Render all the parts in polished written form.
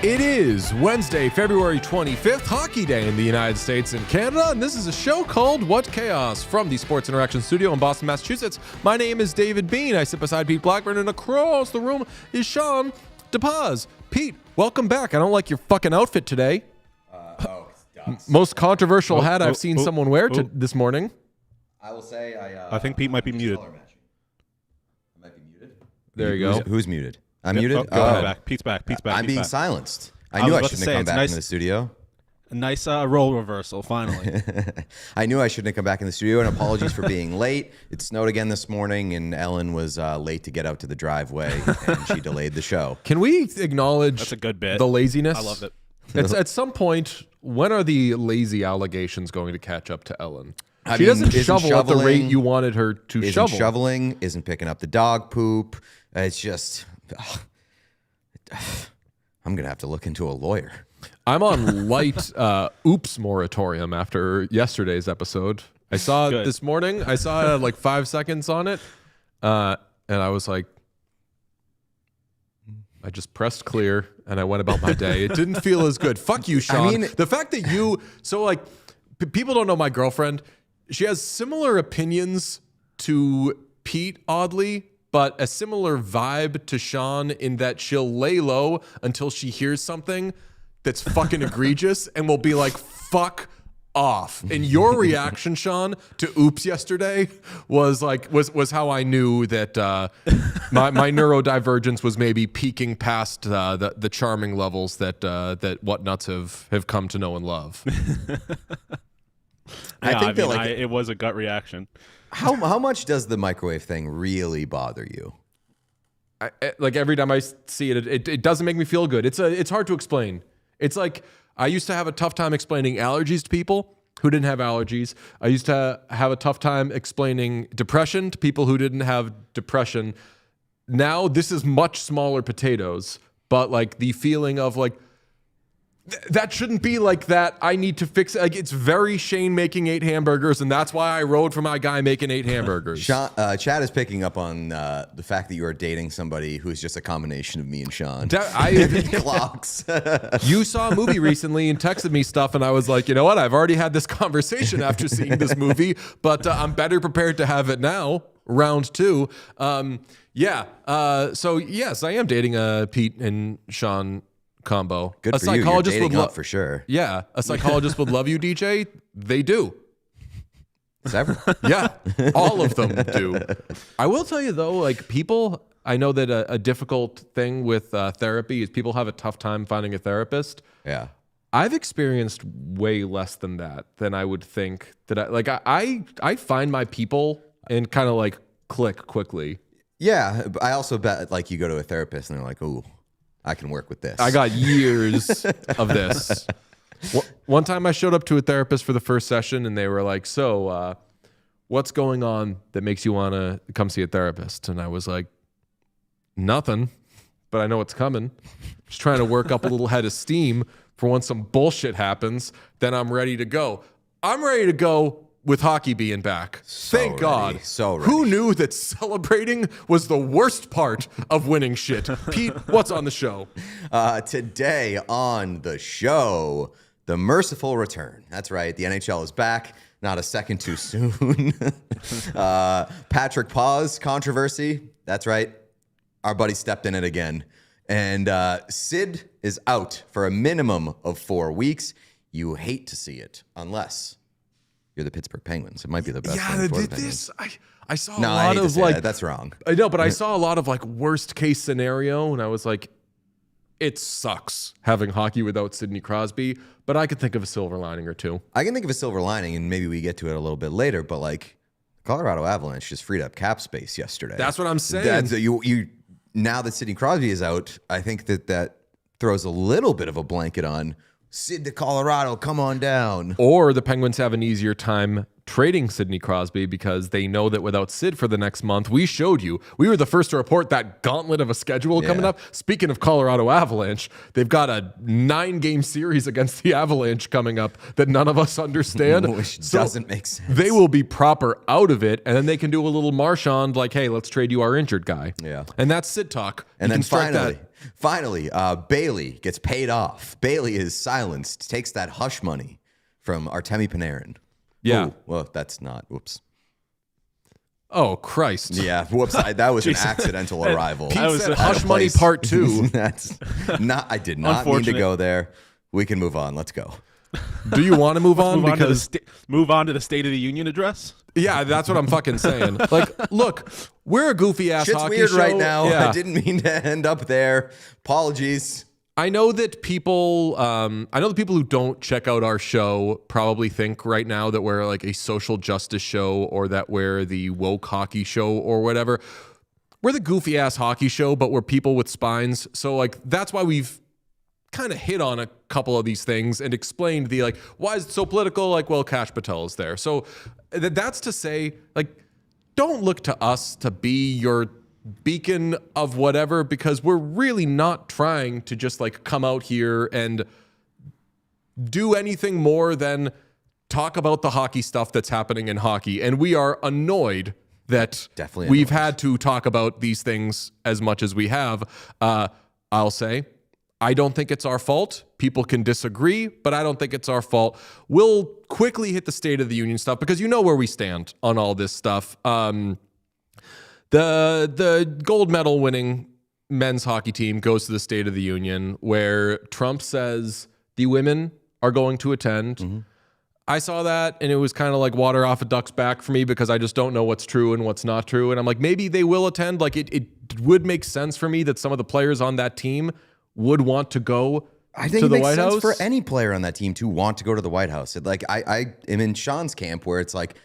It is Wednesday, February 25th, Hockey Day in the United States and Canada, and this is a show called What Chaos from the Sports Interaction Studio in Boston, Massachusetts. My name is David Bean. I sit beside Pete Blackburn, and across the room is Sean DePaz. Pete, welcome back. I don't like your fucking outfit today. Most controversial hat I've seen someone wear this morning. I will say I think Pete might be muted. I might be muted. There you go. Who's muted? I'm muted. Go ahead. Back. Pete's back. I'm being silenced. I knew I shouldn't have come back into the studio. A nice role reversal, finally. I knew I shouldn't have come back in the studio, and apologies for being late. It snowed again this morning, and Ellen was late to get out to the driveway, and she delayed the show. Can we acknowledge That's a good bit. the laziness? I loved it. At some point, when are the lazy allegations going to catch up to Ellen? I She mean, doesn't isn't shovel at the rate shoveling- you wanted her to Isn't shovel. shoveling, isn't picking up the dog poop. It's just... I'm going to have to look into a lawyer. I'm on light oops moratorium after yesterday's episode. I saw it this morning. I saw it had like 5 seconds on it. And I was like, I just pressed clear and I went about my day. It didn't feel as good. Fuck you, Sean. I mean, the fact that people don't know my girlfriend. She has similar opinions to Pete, oddly, but a similar vibe to Sean in that she'll lay low until she hears something that's fucking egregious and will be like, fuck off. And your reaction, Sean, to oops yesterday was how I knew that my neurodivergence was maybe peaking past the charming levels that whatnuts have come to know and love. It was a gut reaction. How much does the microwave thing really bother you? Like every time I see it, it doesn't make me feel good. It's hard to explain. It's like I used to have a tough time explaining allergies to people who didn't have allergies. I used to have a tough time explaining depression to people who didn't have depression. Now this is much smaller potatoes, but like the feeling of like, that shouldn't be like that. I need to fix it. Like, it's very Shane making 8 hamburgers, and that's why I rode for my guy making 8 hamburgers. Chad is picking up on the fact that you are dating somebody who is just a combination of me and Sean. Clocks. You saw a movie recently and texted me stuff, and I was like, you know what? I've already had this conversation after seeing this movie, but I'm better prepared to have it now. Round 2. So yes, I am dating Pete and Sean combo. Good for you. You're dating up for sure. Yeah, a psychologist would love you, DJ. They do. Several. Yeah, all of them do. I will tell you though, like people, I know that a difficult thing with therapy is people have a tough time finding a therapist. Yeah. I've experienced way less than that than I would think that I find my people and kind of like click quickly. Yeah, but I also bet like you go to a therapist and they're like, ooh, I can work with this. I got years of this. One time I showed up to a therapist for the first session and they were like, so what's going on that makes you want to come see a therapist? And I was like, nothing, but I know it's coming. Just trying to work up a little head of steam for when some bullshit happens, then I'm ready to go. I'm ready to go with hockey being back. Thank God. So ready. Who knew that celebrating was the worst part of winning shit? Pete, what's on the show? Today on the show, the merciful return. That's right. The NHL is back. Not a second too soon. Patrick Pause controversy. That's right. Our buddy stepped in it again. And Sid is out for a minimum of 4 weeks. You hate to see it unless you're the Pittsburgh Penguins. It might be the best thing for the Penguins. I saw a lot of like... That's wrong. I know, but I saw a lot of like worst case scenario, and I was like, it sucks having hockey without Sidney Crosby, but I could think of a silver lining or two. I can think of a silver lining, and maybe we get to it a little bit later, but like Colorado Avalanche just freed up cap space yesterday. That's what I'm saying. Now that Sidney Crosby is out, I think that throws a little bit of a blanket on Sid to Colorado, come on down. Or the Penguins have an easier time trading Sidney Crosby because they know that without Sid for the next month, we showed you. We were the first to report that gauntlet of a schedule coming up. Speaking of Colorado Avalanche, they've got a 9-game series against the Avalanche coming up that none of us understand. Which doesn't make sense. They will be proper out of it, and then they can do a little Marchand like, hey, let's trade you our injured guy. Yeah. And that's Sid talk. And then finally, Bailey gets paid off. Bailey is silenced, takes that hush money from Artemi Panarin. Yeah. Ooh, well, that's not. Whoops. Oh, Christ. Yeah. Whoops. That was an accidental arrival. Pete said hush money part 2. That's not. I did not mean to go there. We can move on. Let's go. Do you want to move on? Move on to the State of the Union address? Yeah, that's what I'm fucking saying. Like, look, we're a goofy ass Shit's hockey weird show right now. Yeah. I didn't mean to end up there. Apologies. I know that people who don't check out our show probably think right now that we're like a social justice show or that we're the woke hockey show or whatever. We're the goofy ass hockey show, but we're people with spines. So like that's why we've kind of hit on a couple of these things and explained the like, why is it so political? Like, well, Kash Patel is there. So that's to say, like, don't look to us to be your beacon of whatever, because we're really not trying to just like come out here and do anything more than talk about the hockey stuff that's happening in hockey. And we are annoyed that we've had to talk about these things as much as we have. I'll say, I don't think it's our fault. People can disagree, but I don't think it's our fault. We'll quickly hit the State of the Union stuff because you know where we stand on all this stuff. The gold medal winning men's hockey team goes to the State of the Union where Trump says the women are going to attend. Mm-hmm. I saw that and it was kind of like water off a duck's back for me because I just don't know what's true and what's not true. And I'm like, maybe they will attend. Like it would make sense for me that some of the players on that team would want to go I think to it the makes White sense House. For any player on that team to want to go to the White House. Like I am in Sean's camp where it's like,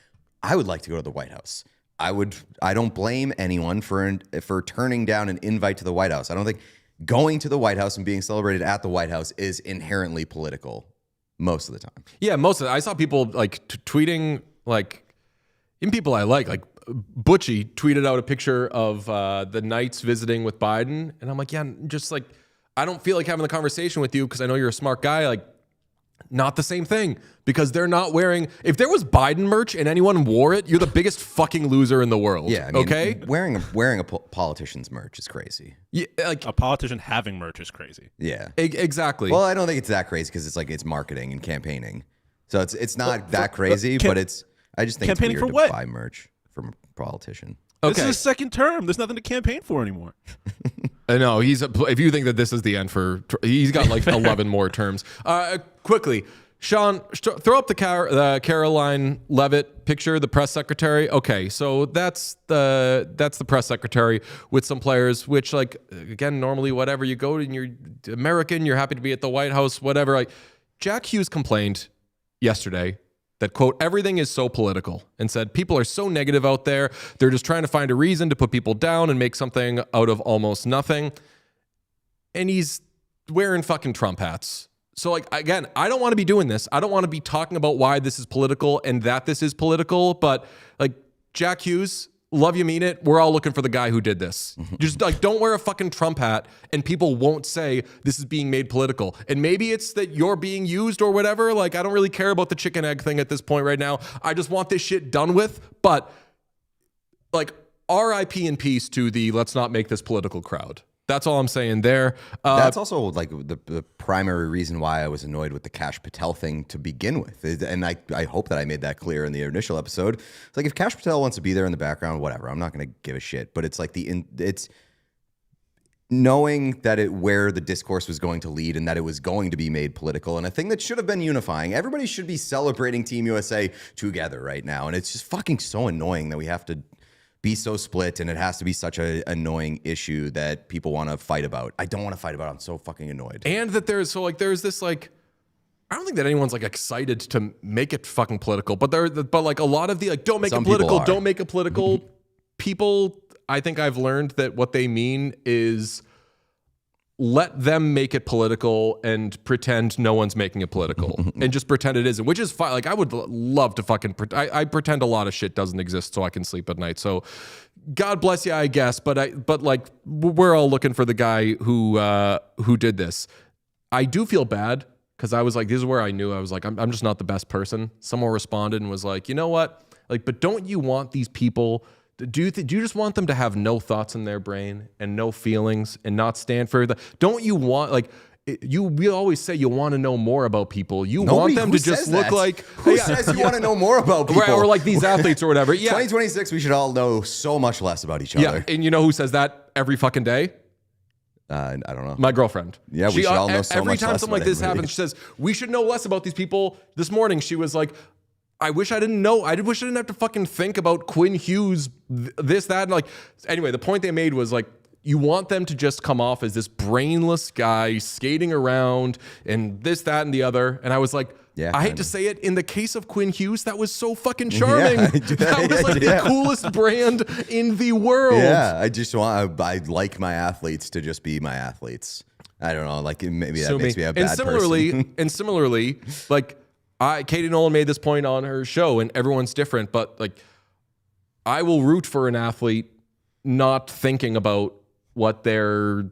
I would like to go to the White House. I don't blame anyone for turning down an invite to the White House. I don't think going to the White House and being celebrated at the White House is inherently political most of the time. Yeah, most of it. I saw people like tweeting, like even people I like Butchie tweeted out a picture of the Knights visiting with Biden. And I'm like, yeah, just like, I don't feel like having the conversation with you because I know you're a smart guy. Like, not the same thing because they're not wearing. If there was Biden merch and anyone wore it, you're the biggest fucking loser in the world. Yeah, I mean, okay. Wearing a politician's merch is crazy. Yeah, like a politician having merch is crazy. Yeah, exactly. Well, I don't think it's that crazy because it's marketing and campaigning, so it's not that crazy. But I just think campaigning it's weird for what? to buy merch from a politician. Okay. This is his second term. There's nothing to campaign for anymore. No, if you think that this is the end he's got like 11 more terms. Quickly, Sean, throw up the Caroline Leavitt picture, the press secretary. Okay, so that's the press secretary with some players, which like, again, normally whatever you go and you're American, you're happy to be at the White House, whatever. Like Jack Hughes complained yesterday that, quote, everything is so political and said people are so negative out there. They're just trying to find a reason to put people down and make something out of almost nothing. And he's wearing fucking Trump hats. So like, again, I don't want to be doing this. I don't want to be talking about why this is political and that this is political, but like Jack Hughes, love you, mean it. We're all looking for the guy who did this. Just like, don't wear a fucking Trump hat and people won't say this is being made political. And maybe it's that you're being used or whatever. Like, I don't really care about the chicken egg thing at this point right now. I just want this shit done with. But like, RIP in peace to the let's not make this political crowd. That's all I'm saying there. That's also like the primary reason why I was annoyed with the Kash Patel thing to begin with. And I hope that I made that clear in the initial episode. It's like if Kash Patel wants to be there in the background, whatever. I'm not going to give a shit. But it's like it's knowing that where the discourse was going to lead and that it was going to be made political and a thing that should have been unifying. Everybody should be celebrating Team USA together right now. And it's just fucking so annoying that we have to be so split and it has to be such an annoying issue that people want to fight about. I don't want to fight about it. I'm so fucking annoyed. And that there's this like, I don't think that anyone's like excited to make it fucking political, but like a lot of the like, don't make it political, don't make it political people. I think I've learned that what they mean is let them make it political and pretend no one's making it political and just pretend it isn't, which is fine. Like, I would love to fucking I pretend a lot of shit doesn't exist so I can sleep at night. So God bless you, I guess. But like, we're all looking for the guy who did this. I do feel bad because I was like, this is where I knew I was like, I'm just not the best person. Someone responded and was like, you know what? Like, but don't you want these people? Do you just want them to have no thoughts in their brain and no feelings and not stand for the? Don't you want like we always say you want to know more about people. You want them to just look like who says you want to know more about people, right, or like these athletes or whatever. Yeah, 2026, we should all know so much less about each other. Yeah, and you know who says that every fucking day? I don't know. My girlfriend. Yeah, we should all know so much less. Every time something like this happens, she says we should know less about these people. This morning, she was like, I wish I didn't know. I wish I didn't have to fucking think about Quinn Hughes, this, that. And like, anyway, the point they made was like, you want them to just come off as this brainless guy skating around and this, that, and the other. And I was like, I hate to say it, in the case of Quinn Hughes, that was so fucking charming. That was like the coolest brand in the world. Yeah, I like my athletes to just be my athletes. I don't know, like maybe that makes me a bad person. And similarly, like, Katie Nolan made this point on her show, and everyone's different, but like, I will root for an athlete not thinking about what their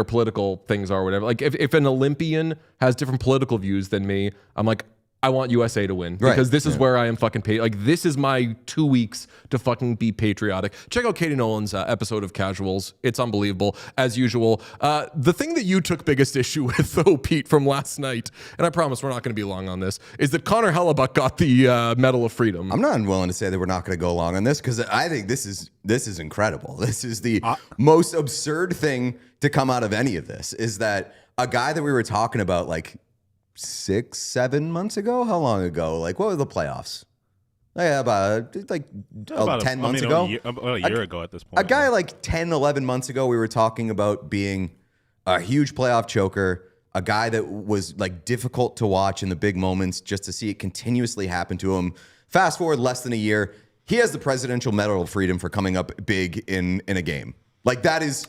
political things are or whatever. Like, if an Olympian has different political views than me, I'm like, I want USA to win because this is where I am fucking paid. Like, this is my 2 weeks to fucking be patriotic. Check out Katie Nolan's episode of Casuals. It's unbelievable, as usual. The thing that you took biggest issue with, though, Pete, from last night, and I promise we're not going to be long on this, is that Connor Hellebuyck got the Medal of Freedom. I'm not unwilling to say that we're not going to go long on this because I think this is incredible. This is the most absurd thing to come out of any of this, is that a guy that we were talking about like 6-7 months ago. How long ago? Like, what were the playoffs? About 10 months ago. About a year ago at this point. A guy like 10, 11 months ago, we were talking about being a huge playoff choker, a guy that was like difficult to watch in the big moments, just to see it continuously happen to him. Fast forward less than a year, he has the Presidential Medal of Freedom for coming up big in a game. Like, that's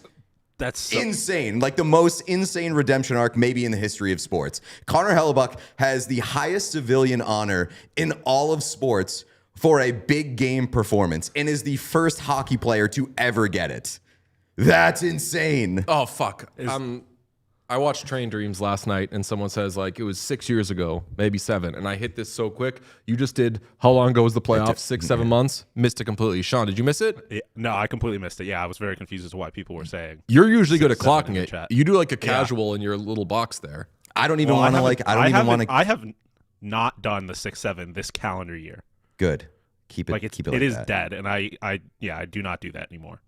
insane. Like, the most insane redemption arc maybe in the history of sports. Connor Hellebuyck has the highest civilian honor in all of sports for a big game performance and is the first hockey player to ever get it. That's insane. Oh, fuck. I watched Train Dreams last night, and someone says, like, it was 6 years ago, maybe 7, and I hit this so quick. You just did, how long ago was the playoffs? 6-7 months? Missed it completely. Sean, did you miss it? Yeah, no, I completely missed it. Yeah, I was very confused as to why people were saying. You're usually good at clocking it. You do like a casual in your little box there. I don't even want to I have not done the 6-7 this calendar year. Good. Keep it like it that. Is dead, and I do not do that anymore.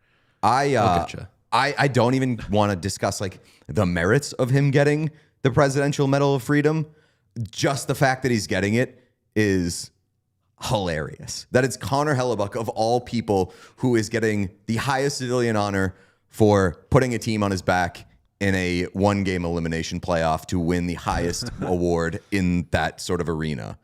I don't even want to discuss like the merits of him getting the Presidential Medal of Freedom. Just the fact that he's getting it is hilarious. That it's Connor Hellebuyck, of all people, who is getting the highest civilian honor for putting a team on his back in a one-game elimination playoff to win the highest award in that sort of arena.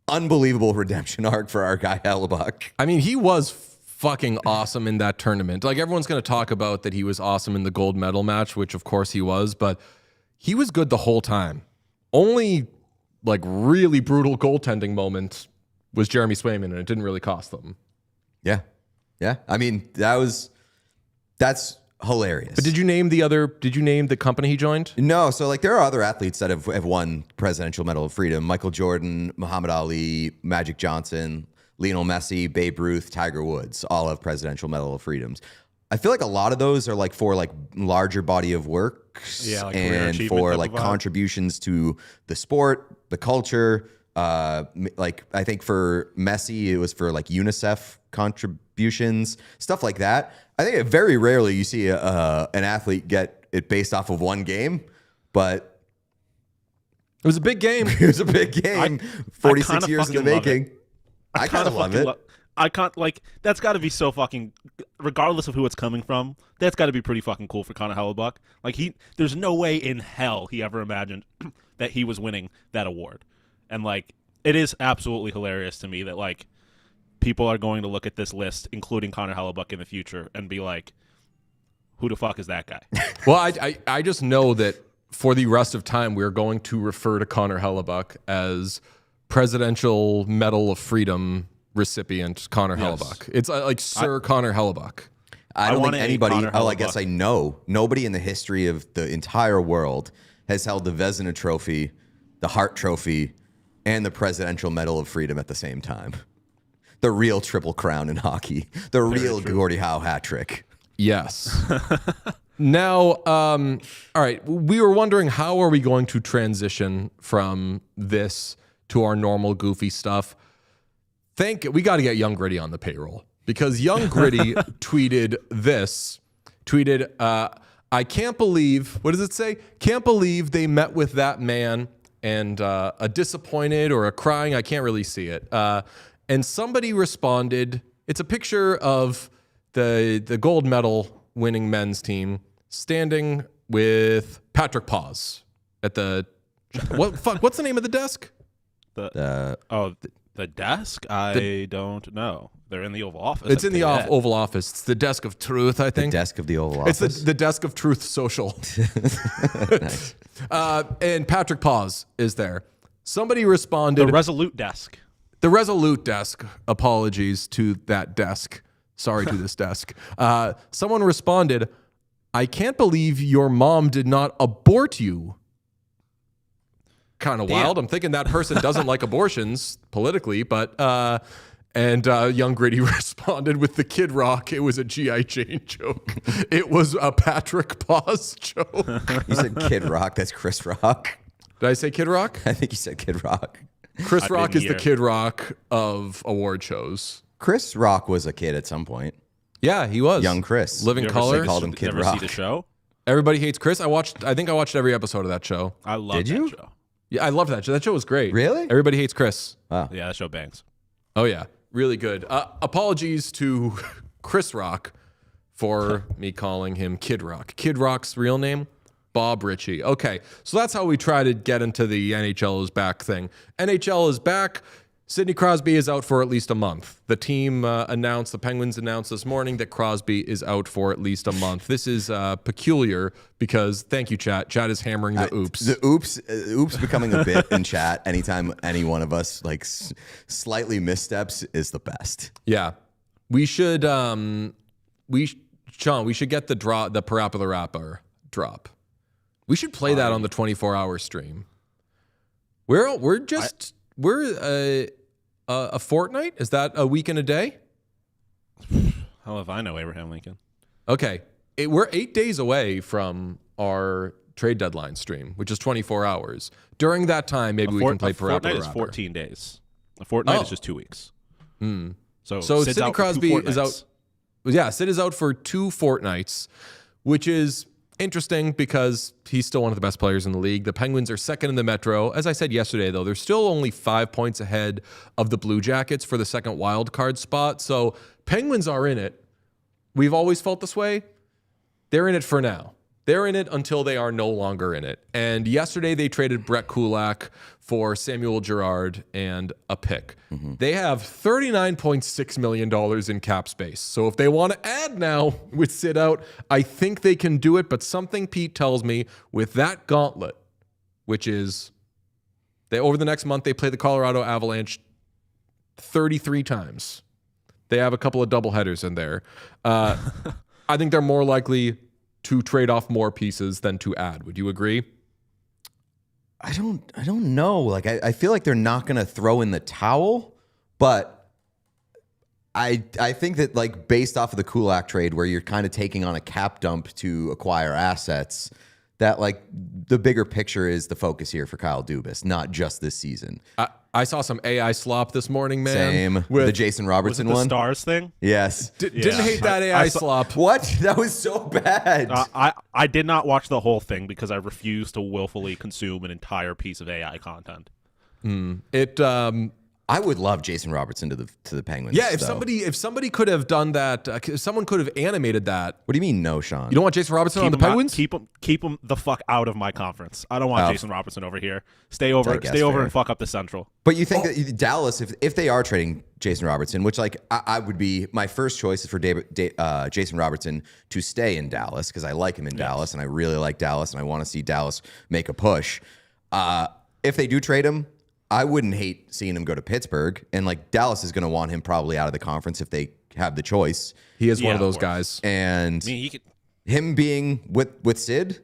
Unbelievable redemption arc for our guy Hellebuyck. I mean, he was fucking awesome in that tournament. Like, everyone's going to talk about that he was awesome in the gold medal match, which of course he was, but he was good the whole time. Only like really brutal goaltending moment was Jeremy Swayman, and it didn't really cost them. Yeah. I mean, that's hilarious. But did you name the company he joined? No. So like, there are other athletes that have won Presidential Medal of Freedom. Michael Jordan, Muhammad Ali, Magic Johnson, Lionel Messi, Babe Ruth, Tiger Woods, all have Presidential Medal of Freedoms. I feel like a lot of those are like for like larger body of work, like and for like contributions to the sport, the culture. Like, I think for Messi, it was for like UNICEF contributions, stuff like that. I think very rarely you see an athlete get it based off of one game, but it was a big game. It was a big game. 46 years in the making. I kind of love it. I can't, like, that's got to be so fucking, regardless of who it's coming from, that's got to be pretty fucking cool for Connor Hellebuyck. Like, there's no way in hell he ever imagined that he was winning that award. And, like, it is absolutely hilarious to me that, like, people are going to look at this list, including Connor Hellebuyck in the future, and be like, Who the fuck is that guy? Well, I just know that for the rest of time, we're going to refer to Connor Hellebuyck as Presidential Medal of Freedom recipient Connor Hellebuyck. It's like Sir Connor Hellebuyck. I don't think anybody, Connor I guess I know, nobody in the history of the entire world has held the Vezina Trophy, the Hart Trophy, and the Presidential Medal of Freedom at the same time. The real Triple Crown in hockey. The real Gordie Howe hat trick. Yes. Now, all right, we were wondering how are we going to transition from this to our normal goofy stuff. We got to get Young Gritty on the payroll because Young Gritty tweeted, I can't believe, what does it say? Can't believe they met with that man and a disappointed or a crying, I can't really see it. And somebody responded, it's a picture of the gold medal winning men's team standing with Patrick Paz at the, what's the name of the desk? The desk? I don't know. They're in the Oval Office. It's in the Oval Office. It's the desk of truth, I think. The desk of the Oval Office. It's the desk of truth social. Nice. And Patrick Paz is there. Somebody responded. The Resolute desk. The Resolute desk. Apologies to that desk. Sorry to this desk. Someone responded, I can't believe your mom did not abort you. Kind of wild. I'm thinking that person doesn't like abortions politically, but Young Gritty responded with the Kid Rock. It was a G.I. Jane joke. It was a Patrick Paz joke. You said Kid Rock. That's Chris Rock. Did I say Kid Rock? I think you said Kid Rock. Chris Rock is the Kid Rock of award shows. Chris Rock was a kid at some point. Yeah, he was. Young Chris. Living Color. They called him Kid Never Rock. see the show? Everybody Hates Chris. I think I watched every episode of that show. I love Did you? that show. Yeah, I love that show. That show was great. Really? Everybody Hates Chris. Wow. Yeah, that show bangs. Oh, yeah. Really good. Apologies to Chris Rock for me calling him Kid Rock. Kid Rock's real name? Bob Ritchie. Okay, so that's how we try to get into the NHL is back thing. NHL is back. Sidney Crosby is out for at least a month. The team the Penguins announced this morning that Crosby is out for at least a month. This is peculiar because, thank you, chat. Chat is hammering the oops. The oops becoming a bit in chat anytime any one of us like slightly missteps is the best. Yeah. We should, Sean, we should get the Parappa the Rapper drop. We should play that on the 24-hour stream. We're a fortnight? Is that a week and a day? Hell if I know, Abraham Lincoln. Okay. We're 8 days away from our trade deadline stream, which is 24 hours. During that time, maybe we can play Parappa the Rapper. A fortnight is 14 days. A fortnight is just 2 weeks. So Sid's Sidney out Crosby for 2 is out. Yeah, Sid is out for 2 fortnights, which is interesting because he's still one of the best players in the league. The Penguins are second in the Metro. As I said yesterday, though, they're still only 5 points ahead of the Blue Jackets for the second wild card spot. So Penguins are in it. We've always felt this way. They're in it for now. They're in it until they are no longer in it. And yesterday they traded Brett Kulak for Samuel Girard and a pick. They have $39.6 million in cap space. So if they want to add now with Sid out, I think they can do it. But something Pete tells me with that gauntlet, which is over the next month, they play the Colorado Avalanche 33 times. They have a couple of doubleheaders in there. I think they're more likely to trade off more pieces than to add. Would you agree? I don't know. Like I feel like they're not going to throw in the towel, but I think that like based off of the Kulak trade where you're kind of taking on a cap dump to acquire assets, that like the bigger picture is the focus here for Kyle Dubas, not just this season. I saw some AI slop this morning, man. Same. With the Jason Robertson was it the one. Stars thing? Yes. Didn't hate that AI slop. What? That was so bad. I did not watch the whole thing because I refuse to willfully consume an entire piece of AI content. I would love Jason Robertson to the Penguins. Yeah, if though. somebody could have done that, if someone could have animated that. What do you mean, no, Sean? You don't want Jason Robertson on the Penguins? Keep him the fuck out of my conference. I don't want Jason Robertson over here. Stay over fair. and fuck up the Central. But you think that Dallas, if they are trading Jason Robertson, which like I would be, my first choice is for Jason Robertson to stay in Dallas because I like him in Dallas and I really like Dallas and I want to see Dallas make a push. If they do trade him, I wouldn't hate seeing him go to Pittsburgh, and like Dallas is going to want him probably out of the conference if they have the choice. He is one of those guys, and I mean, him being with Sid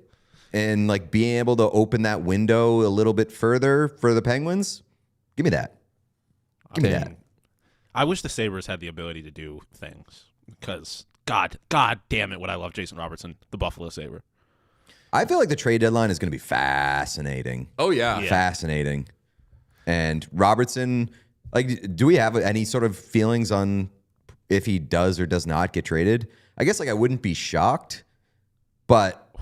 and like being able to open that window a little bit further for the Penguins. Give me that. Give me that. I wish the Sabres had the ability to do things because God damn it, would I love Jason Robertson, the Buffalo Sabre. I feel like the trade deadline is going to be fascinating. Oh yeah, Fascinating. And Robertson, like, do we have any sort of feelings on if he does or does not get traded? I guess like I wouldn't be shocked, but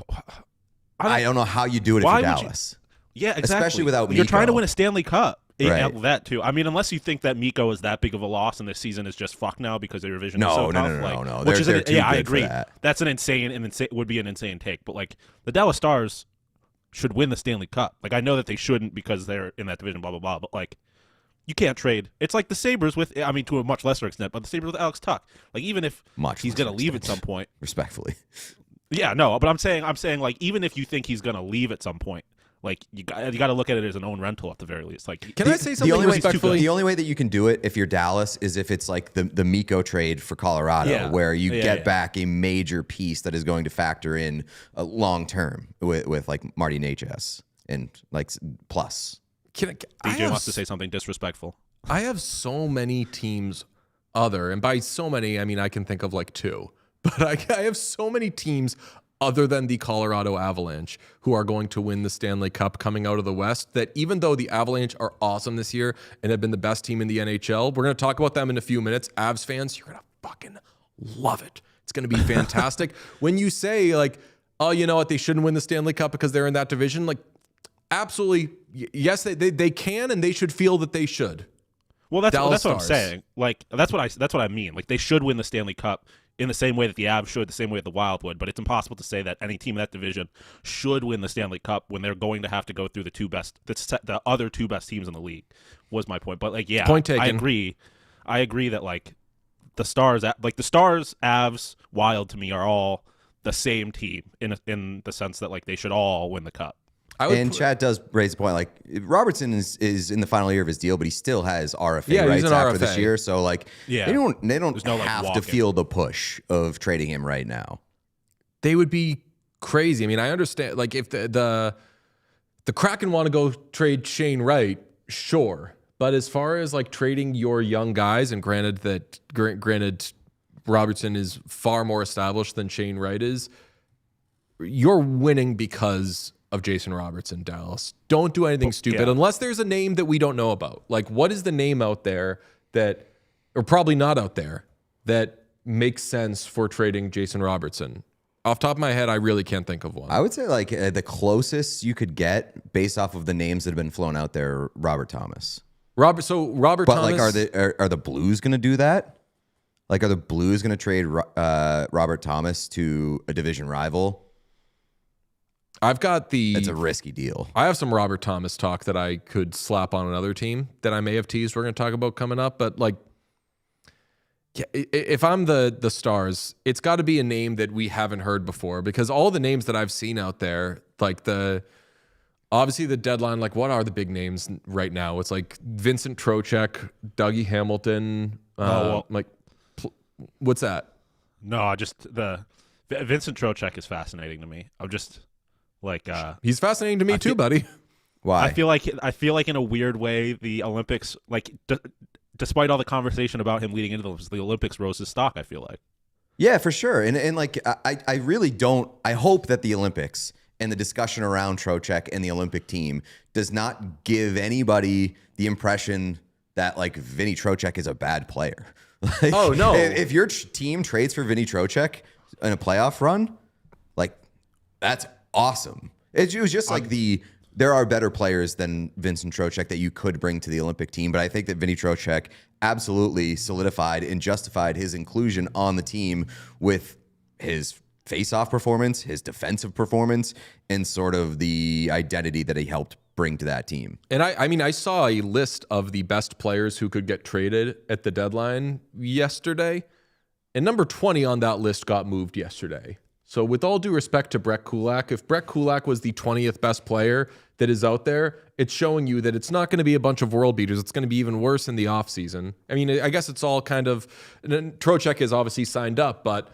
I don't know how you do it if you're Dallas. Yeah, exactly. Especially without Mikko. You're trying to win a Stanley Cup. Right. That too. I mean, unless you think that Mikko is that big of a loss and this season is just fucked now because their division is so tough. No. Which is I agree. That. That's would be an insane take. But like the Dallas Stars should win the Stanley Cup. Like I know that they shouldn't because they're in that division, blah blah blah. But like you can't trade. It's like the Sabres with, I mean, to a much lesser extent, but the Sabres with Alex Tuck. Like even if he's going to leave at some point, respectfully. Yeah, no, but I'm saying like even if you think he's going to leave at some point. Like you got to look at it as an own rental at the very least. Like, can I say something respectfully? The only way that you can do it if you're Dallas is if it's like the Mikko trade for Colorado, where you get back a major piece that is going to factor in long term with like Marty Necas and like plus. DJ wants to say something disrespectful. I have so many teams, and by so many I mean I can think of like two, but I have so many teams other than the Colorado Avalanche, who are going to win the Stanley Cup coming out of the West, that even though the Avalanche are awesome this year and have been the best team in the NHL, we're going to talk about them in a few minutes. Avs fans, you're going to fucking love it. It's going to be fantastic. When you say, like, oh, you know what, they shouldn't win the Stanley Cup because they're in that division, like, absolutely, yes, they can, and they should feel that they should. Well, that's what I'm saying. Like, that's what I mean. Like, they should win the Stanley Cup in the same way that the Avs should, the same way that the Wild would, but it's impossible to say that any team in that division should win the Stanley Cup when they're going to have to go through the other two best teams in the league, was my point. But like, yeah, point taken. I agree that like the Stars, Avs, Wild to me are all the same team in the sense that like they should all win the Cup. Chad does raise a point. Like Robertson is in the final year of his deal, but he still has RFA rights he's an after RFA. This year. So like, they don't have to walking. feel the push of trading him right now. They would be crazy. I mean, I understand. Like if the Kraken want to go trade Shane Wright, sure. But as far as like trading your young guys, and granted Robertson is far more established than Shane Wright is, you're winning because of Jason Robertson, Dallas. Don't do anything stupid unless there's a name that we don't know about. Like, what is the name out there that, or probably not out there, that makes sense for trading Jason Robertson? Off the top of my head, I really can't think of one. I would say like the closest you could get based off of the names that have been flown out there, Robert Thomas. Robert Thomas. But like, are the Blues going to do that? Like, are the Blues going to trade Robert Thomas to a division rival? It's a risky deal. I have some Robert Thomas talk that I could slap on another team that I may have teased we're going to talk about coming up. But like, yeah, if I'm the Stars, it's got to be a name that we haven't heard before, because all the names that I've seen out there, like obviously the deadline, like what are the big names right now? It's like Vincent Trocheck, Dougie Hamilton. What's that? No, just the Vincent Trocheck is fascinating to me. I'm just like he's fascinating to me too, buddy. Why? I feel like in a weird way the Olympics, like despite all the conversation about him leading into the Olympics, rose his stock. I feel like. Yeah, for sure. And like I really don't. I hope that the Olympics and the discussion around Trocheck and the Olympic team does not give anybody the impression that like Vinny Trocheck is a bad player. Like, oh no! If your team trades for Vinny Trocheck in a playoff run, like that's awesome. It was just like the there are better players than Vincent Trocheck that you could bring to the Olympic team, but I think that Vinny Trocheck absolutely solidified and justified his inclusion on the team with his face-off performance, his defensive performance, and sort of the identity that he helped bring to that team. And I mean, I saw a list of the best players who could get traded at the deadline yesterday, and number 20 on that list got moved yesterday. So with all due respect to Brett Kulak, if Brett Kulak was the 20th best player that is out there, it's showing you that it's not going to be a bunch of world beaters. It's going to be even worse in the offseason. I mean, I guess it's all kind of, and Trocheck is obviously signed up, but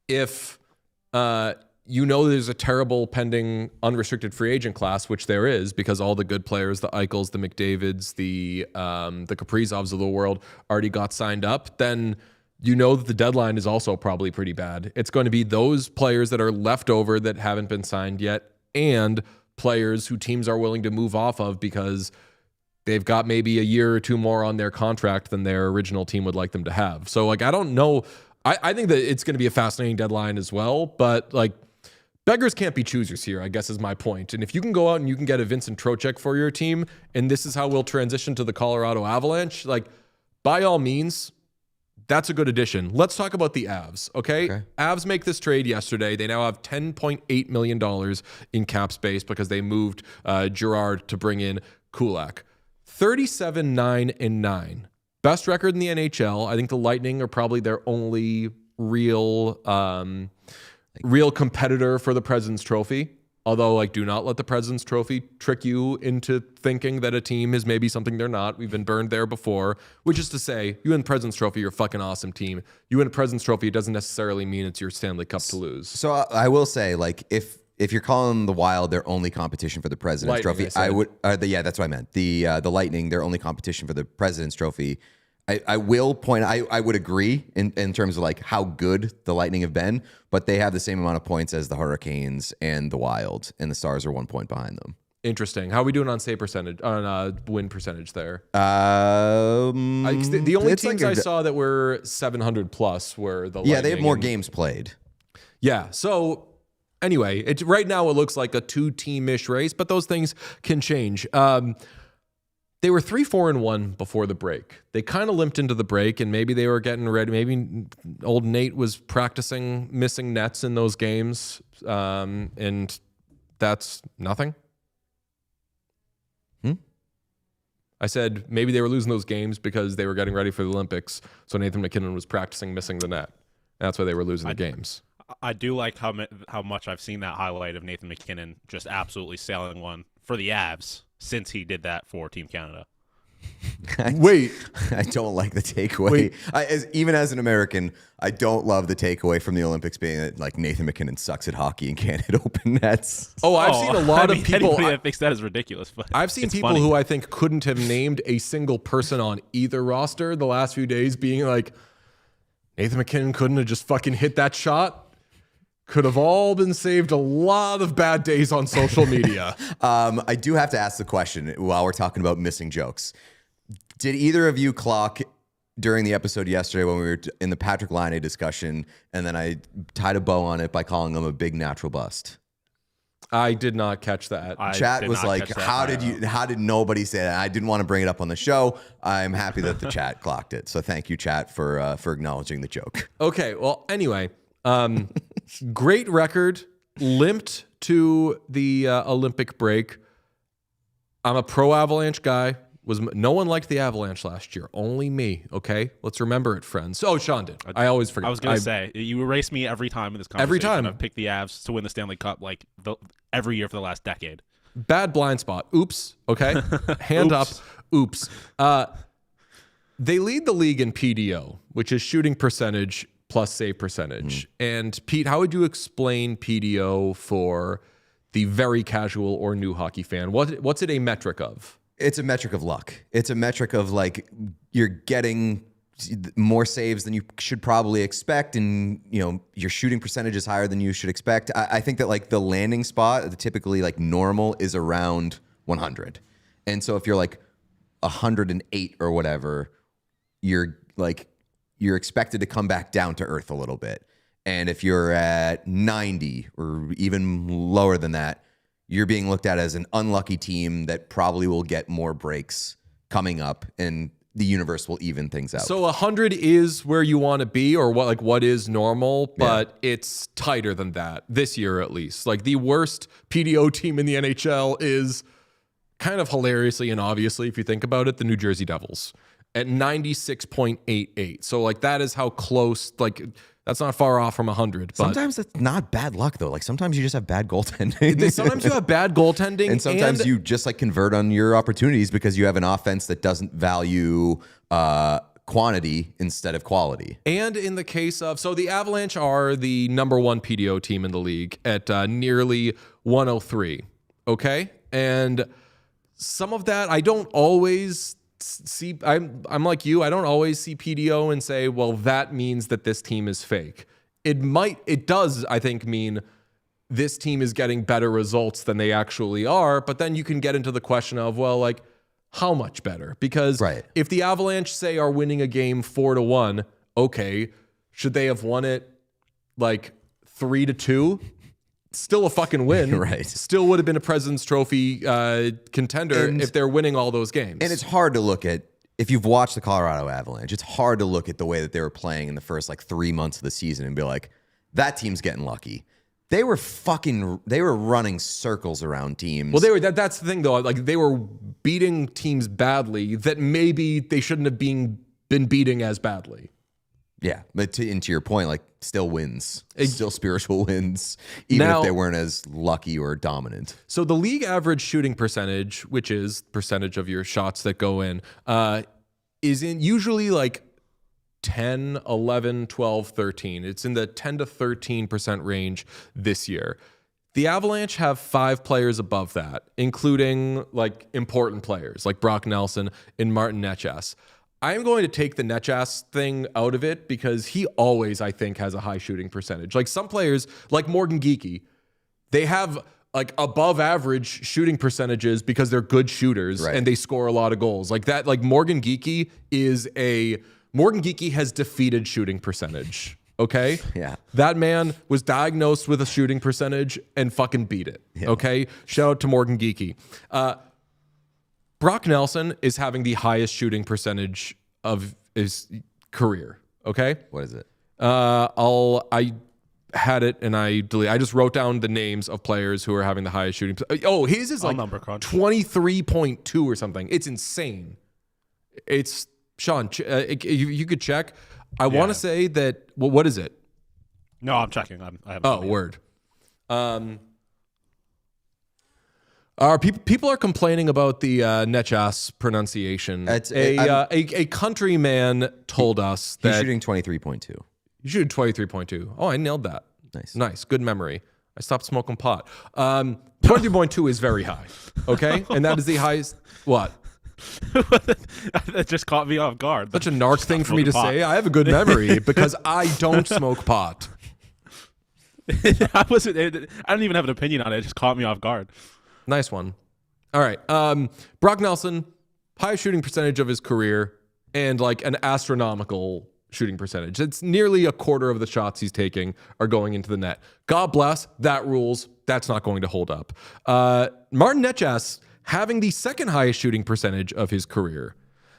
if there's a terrible pending unrestricted free agent class, which there is because all the good players, the Eichels, the McDavids, the Kaprizovs of the world already got signed up, then that the deadline is also probably pretty bad. It's going to be those players that are left over that haven't been signed yet and players who teams are willing to move off of because they've got maybe a year or two more on their contract than their original team would like them to have. So, I don't know. I think that it's going to be a fascinating deadline as well, but, beggars can't be choosers here, I guess is my point. And if you can go out and you can get a Vincent Trocheck for your team, and this is how we'll transition to the Colorado Avalanche, by all means, that's a good addition. Let's talk about the Avs, okay? Avs make this trade yesterday. They now have $10.8 million in cap space because they moved Girard to bring in Kulak. 37-9-9. Best record in the NHL. I think the Lightning are probably their only real competitor for the President's Trophy. Although, do not let the President's Trophy trick you into thinking that a team is maybe something they're not. We've been burned there before. Which is to say, you win the President's Trophy, you're a fucking awesome team. You win a President's Trophy, it doesn't necessarily mean it's your Stanley Cup to lose. So I will say, if you're calling the Wild their only competition for the President's Lightning, Trophy, I would. That's what I meant. The Lightning, their only competition for the President's Trophy. I will point. I would agree in terms of how good the Lightning have been, but they have the same amount of points as the Hurricanes and the Wild, and the Stars are 1 point behind them. Interesting. How are we doing on save percentage, on win percentage there? The only teams I saw that were 700 plus were the Lightning. Yeah, they have more games played. Yeah. So anyway, right now it looks like a 2-team-ish race, but those things can change. They were 3-4-1 before the break. They kind of limped into the break, and maybe they were getting ready. Maybe old Nate was practicing missing nets in those games, and that's nothing. I said maybe they were losing those games because they were getting ready for the Olympics, so Nathan MacKinnon was practicing missing the net. That's why they were losing the games. I do like how much I've seen that highlight of Nathan MacKinnon just absolutely sailing one for the Avs since he did that for Team Canada. Wait. I don't like the takeaway. Even as an American, I don't love the takeaway from the Olympics being that Nathan MacKinnon sucks at hockey and can't hit open nets. Oh, I've seen a lot of people. Anybody that thinks that is ridiculous. But I've seen people who I think couldn't have named a single person on either roster the last few days being like, Nathan MacKinnon couldn't have just fucking hit that shot. Could have all been saved a lot of bad days on social media. I do have to ask the question while we're talking about missing jokes. Did either of you clock during the episode yesterday when we were in the Patrick Laine discussion, and then I tied a bow on it by calling him a big natural bust? I did not catch that. Chat was like, how did nobody say that? I didn't want to bring it up on the show. I'm happy that the chat clocked it. So thank you, chat, for acknowledging the joke. Okay, well, anyway, great record, limped to the Olympic break. I'm a pro Avalanche guy. No one liked the Avalanche last year. Only me. Okay, let's remember it, friends. Oh, Sean did. I always forget. I was gonna say you erase me every time in this conversation. Every time I've picked the Avs to win the Stanley Cup every year for the last decade. Bad blind spot. Oops. Okay, hand up. Oops. They lead the league in PDO, which is shooting percentage plus save percentage. And Pete, how would you explain PDO for the very casual or new hockey fan? What's it a metric of? It's a metric of luck. It's a metric of you're getting more saves than you should probably expect, and your shooting percentage is higher than you should expect. I think that the landing spot, typically normal, is around 100, and so if you're 108 or whatever, you're expected to come back down to earth a little bit, and if you're at 90 or even lower than that, you're being looked at as an unlucky team that probably will get more breaks coming up, and the universe will even things out. So 100 is where you want to be, or what is normal, but it's tighter than that this year at least. Like the worst PDO team in the NHL is kind of hilariously and obviously, if you think about it, the New Jersey Devils at 96.88. So like that is how close, like that's not far off from 100. But sometimes it's not bad luck though. Like sometimes you just have bad goaltending. Sometimes you have bad goaltending, and sometimes you just like convert on your opportunities because you have an offense that doesn't value quantity instead of quality. And in the case of, so the Avalanche are the number one PDO team in the league at nearly 103. Okay, and some of that I don't always see. I'm like you. I don't always see PDO and say, well, that means that this team is fake. It does, I think, mean this team is getting better results than they actually are. But then you can get into the question of, well, like, how much better? Because if the Avalanche, say, are winning a game 4-1, okay, should they have won it like 3-2? Still a fucking win. Right. Still would have been a President's Trophy contender if they're winning all those games. And it's hard to look at, if you've watched the Colorado Avalanche, it's hard to look at the way that they were playing in the first like 3 months of the season and be like, that team's getting lucky. They were running circles around teams. Well, that's the thing though. Like they were beating teams badly that maybe they shouldn't have been beating as badly. Yeah, but to your point, like still wins, still spiritual wins, even if they weren't as lucky or dominant. So the league average shooting percentage, which is percentage of your shots that go in, is in usually like 10, 11, 12, 13. It's in the 10 to 13% range this year. The Avalanche have 5 players above that, including like important players like Brock Nelson and Martin Necas. I'm going to take the Necas thing out of it because he always, I think, has a high shooting percentage. Like some players, like Morgan Geekie, they have like above average shooting percentages because they're good shooters and they score a lot of goals. Like that, like Morgan Geekie has defeated shooting percentage. Okay? Yeah. That man was diagnosed with a shooting percentage and fucking beat it. Yeah. Okay? Shout out to Morgan Geekie. Brock Nelson is having the highest shooting percentage of his career. Okay? What is it? I had it and I just wrote down the names of players who are having the highest shooting. Oh, his is like 23.2 or something. It's insane. It's Sean. You could check. I want to say that. Well, what is it? No, I'm checking. I haven't word. People are complaining about the Necas pronunciation. A countryman told us that he's shooting 23.2. You shooting 23.2. Oh, I nailed that. Nice. Good memory. I stopped smoking pot. 23.2 is very high. Okay, and that is the highest. What? That just caught me off guard. Such a narc thing for me to say. I have a good memory because I don't smoke pot. I don't even have an opinion on it. It just caught me off guard. Nice one. All right. Brock Nelson, highest shooting percentage of his career and like an astronomical shooting percentage. It's nearly a quarter of the shots he's taking are going into the net. God bless. That rules. That's not going to hold up. Martin Necas having the second highest shooting percentage of his career.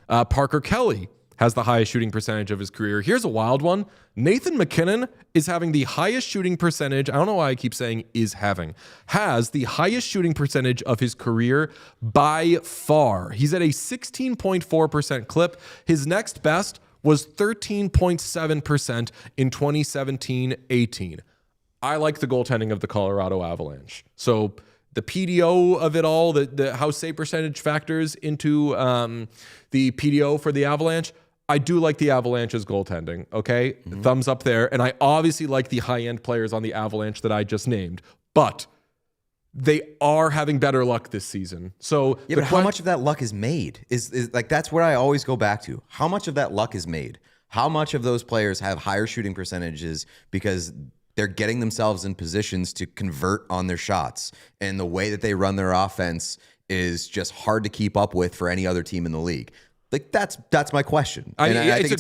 Parker Kelly has the highest shooting percentage of his career. Here's a wild one. Nathan McKinnon is having the highest shooting percentage. I don't know why I keep saying has the highest shooting percentage of his career by far. He's at a 16.4% clip. His next best was 13.7% in 2017-18. I like the goaltending of the Colorado Avalanche. So the PDO of it all, the how save percentage factors into the PDO for the Avalanche, I do like the Avalanche's goaltending, okay? Mm-hmm. Thumbs up there. And I obviously like the high-end players on the Avalanche that I just named. But they are having better luck this season. So yeah, but how much of that luck is made? Is like that's what I always go back to. How much of that luck is made? How much of those players have higher shooting percentages because they're getting themselves in positions to convert on their shots, and the way that they run their offense is just hard to keep up with for any other team in the league? Like that's my question, and I think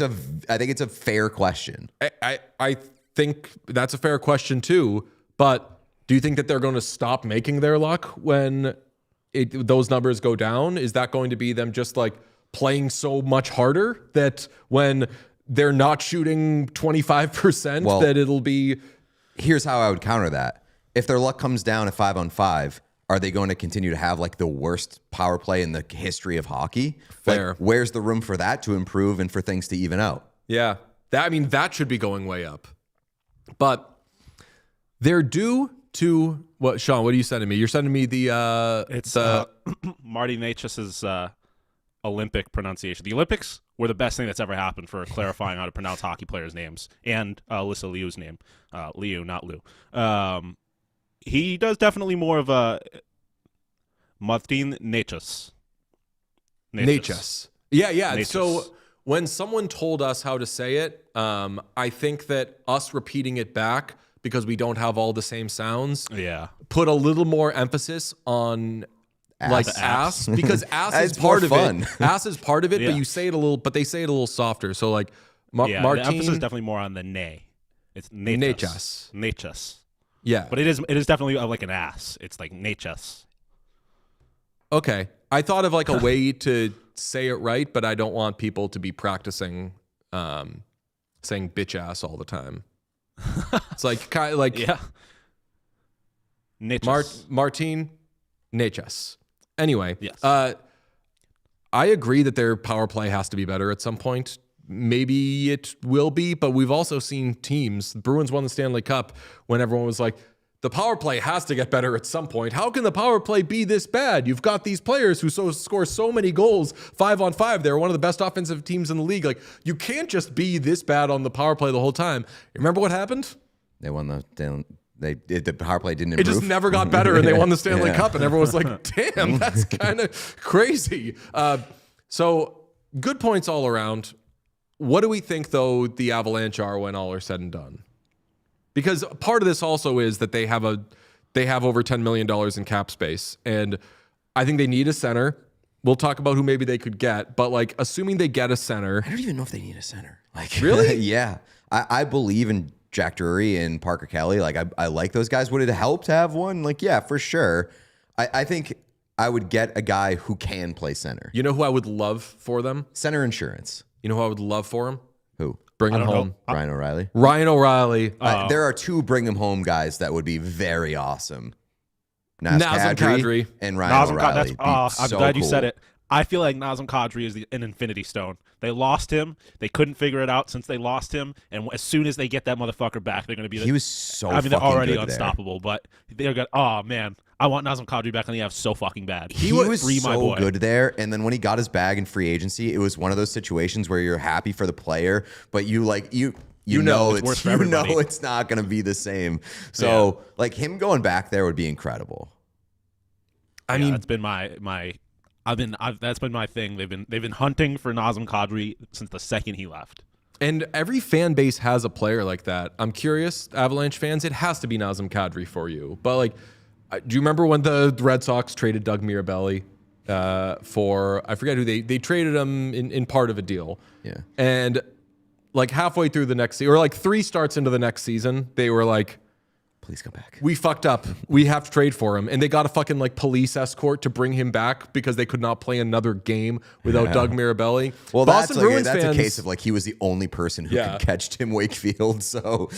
it's a fair question. I think that's a fair question too, but Do you think that they're going to stop making their luck when those numbers go down? Is that going to be them just like playing so much harder that when they're not shooting 25%, that it'll be... Here's how I would counter that. If their luck comes down at 5-on-5, are they going to continue to have like the worst power play in the history of hockey? Fair. Like, where's the room for that to improve and for things to even out? Yeah. That should be going way up. But they're due to... What, Sean, what are you sending me? You're sending me the... It's Marty Natchez' Olympic pronunciation. The Olympics were the best thing that's ever happened for clarifying how to pronounce hockey players' names, and Alyssa Liu's name. Liu, not Lou. He does definitely more of a Martin Natchez. Natchez. Yeah. Natchez. So when someone told us how to say it, I think that us repeating it back because we don't have all the same sounds put a little more emphasis on like ass because ass is part of it. Ass is part of it, but you say it a little, but they say it a little softer. So like Martin, the emphasis is definitely more on the nay. It's Natchez. Natchez. Yeah, but it is definitely like an ass. It's like Natchez. Okay, I thought of like a way to say it right, but I don't want people to be practicing saying bitch ass all the time. It's like kind of like Natchez. Martin Natchez. Anyway, yes. I agree that their power play has to be better at some point. Maybe it will be, but we've also seen teams. The Bruins won the Stanley Cup when everyone was like, the power play has to get better at some point. How can the power play be this bad? You've got these players who score so many goals 5-on-5. They're one of the best offensive teams in the league. Like, you can't just be this bad on the power play the whole time. Remember what happened? They won the power play didn't improve. It just never got better, and they won the Stanley Cup, and everyone was like, damn, that's kind of crazy. So good points all around. What do we think, though, the Avalanche are when all are said and done? Because part of this also is that they have over $10 million in cap space, and I think they need a center. We'll talk about who maybe they could get, but like assuming they get a center, I don't even know if they need a center. Like really, yeah, I believe in Jack Drury and Parker Kelly. Like I like those guys. Would it help to have one? Like yeah, for sure. I think I would get a guy who can play center. You know who I would love for them? Center insurance. You know who I would love for him? Who? Bring him home. Ryan O'Reilly. Ryan O'Reilly. There are two bring him home guys that would be very awesome. Nazem Kadri and Ryan O'Reilly. I'm glad you said it. I feel like Nazem Kadri is an infinity stone. They lost him. They couldn't figure it out since they lost him. And as soon as they get that motherfucker back, they're going to be... He was so they're already good unstoppable, there. But they're going to... Oh, man. I want Nazem Kadri back on the Avs so fucking bad. He was so good there. And then when he got his bag in free agency, it was one of those situations where you're happy for the player, but you know it's not going to be the same. So like him going back there would be incredible. I mean, that's been that's been my thing. They've been hunting for Nazem Kadri since the second he left. And every fan base has a player like that. I'm curious, Avalanche fans, it has to be Nazem Kadri for you. But like, do you remember when the Red Sox traded Doug Mirabelli for, I forget who they traded him in part of a deal. Yeah. And like halfway through the next season, or like 3 starts into the next season, they were like, please come back. We fucked up. We have to trade for him. And they got a fucking like police escort to bring him back because they could not play another game without Doug Mirabelli. Well, that's a case of like he was the only person who could catch Tim Wakefield. So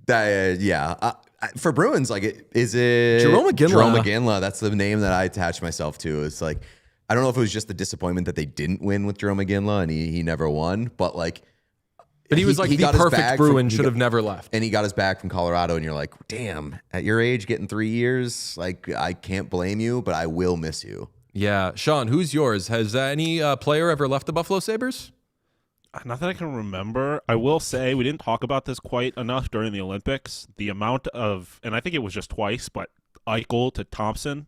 that, for Bruins, like, is it Jerome McGinley? Jerome McGinley. That's the name that I attach myself to. It's like, I don't know if it was just the disappointment that they didn't win with Jerome McGinley and he never won, but like, but he was like the perfect Bruin, should have never left. And he got his bag from Colorado, and you're like, damn, at your age, getting 3 years, like, I can't blame you, but I will miss you. Yeah. Sean, who's yours? Has any player ever left the Buffalo Sabres? Not that I can remember. I will say we didn't talk about this quite enough during the Olympics. The amount of, and I think it was just twice, but Eichel to Thompson,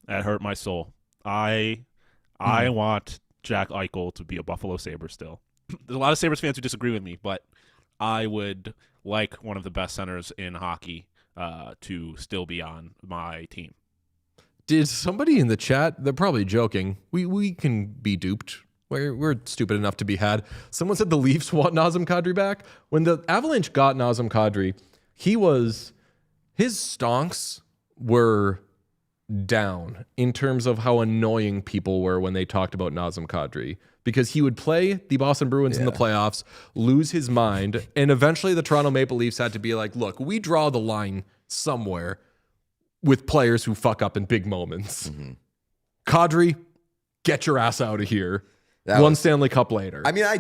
that hurt my soul. I want Jack Eichel to be a Buffalo Sabre still. There's a lot of Sabres fans who disagree with me, but I would like one of the best centers in hockey to still be on my team. Did somebody in the chat, they're probably joking, we can be duped. We're stupid enough to be had. Someone said the Leafs want Nazem Kadri back. When the Avalanche got Nazem Kadri, he was His stonks were down in terms of how annoying people were when they talked about Nazem Kadri, because he would play the Boston Bruins in the playoffs, lose his mind, and eventually the Toronto Maple Leafs had to be like, look, we draw the line somewhere with players who fuck up in big moments. Kadri, get your ass out of here. One Stanley Cup later. I mean, I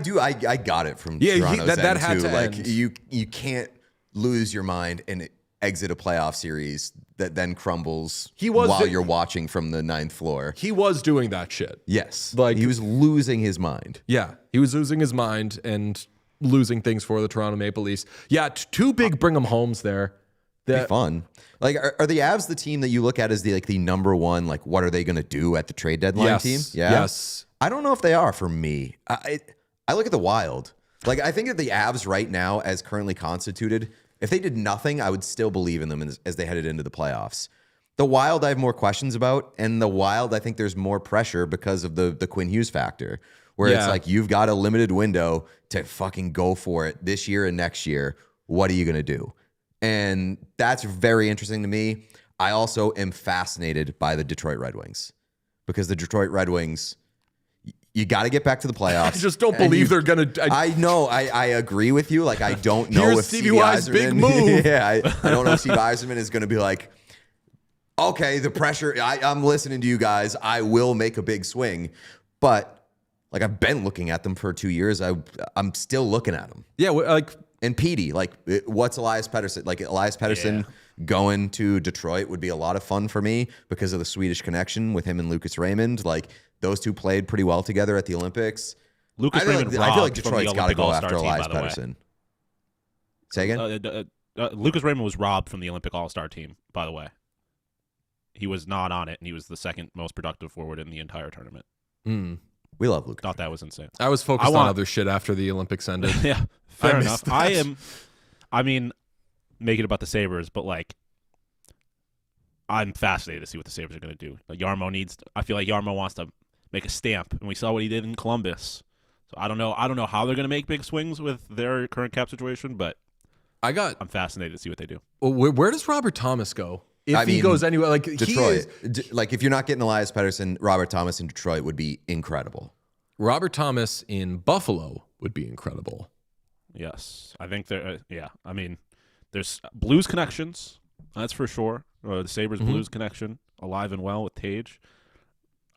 got it from Toronto's that end had too. to Like end. you can't lose your mind and exit a playoff series that then crumbles while you're watching from the 9th floor. He was doing that shit. Yes. Like, he was losing his mind. Yeah, he was losing his mind and losing things for the Toronto Maple Leafs. Yeah, two big Brigham homes there. Be fun. Like, are the Avs the team that you look at as the number one, like, what are they going to do at the trade deadline team? Yeah. Yes. I don't know if they are for me. I look at the Wild. Like, I think that the Avs right now, as currently constituted, if they did nothing, I would still believe in them as they headed into the playoffs. The Wild, I have more questions about, and the Wild, I think there's more pressure because of the Quinn Hughes factor, where it's like, you've got a limited window to fucking go for it this year and next year. What are you going to do? And that's very interesting to me. I also am fascinated by the Detroit Red Wings, because the Detroit Red Wings, you got to get back to the playoffs. I just don't believe they're going to. I know. I agree with you. Like, I don't know Here's if Stevie Yzerman's big move. Yeah, I don't know if Steve Yzerman is going to be like, okay, the pressure, I'm listening to you guys. I will make a big swing. But, like, I've been looking at them for 2 years. I'm still looking at them. Yeah, like. And Petey, like, what's Elias Pettersson? Like, Elias Pettersson going to Detroit would be a lot of fun for me because of the Swedish connection with him and Lucas Raymond. Like, those two played pretty well together at the Olympics. Lucas Raymond I feel like robbed from the Detroit's got to Olympic go All-Star after team, Elias by the way. Pettersson. Say again? Lucas Raymond was robbed from the Olympic All-Star team, by the way. He was not on it, and he was the second most productive forward in the entire tournament. We love Lucas. Thought that was insane. I was focused on other shit after the Olympics ended. Yeah, fair enough. I mean, make it about the Sabres, but, like, I'm fascinated to see what the Sabres are going to do. Like, I feel like Jarmo wants to make a stamp, and we saw what he did in Columbus. So I don't know how they're going to make big swings with their current cap situation, but I'm fascinated to see what they do. Where does Robert Thomas go? If he goes anywhere, like Detroit. Like, if you're not getting Elias Pettersson, Robert Thomas in Detroit would be incredible. Robert Thomas in Buffalo would be incredible. Yes, I think there. I mean, there's Blues connections. That's for sure. The Sabres Blues connection, alive and well with Tage.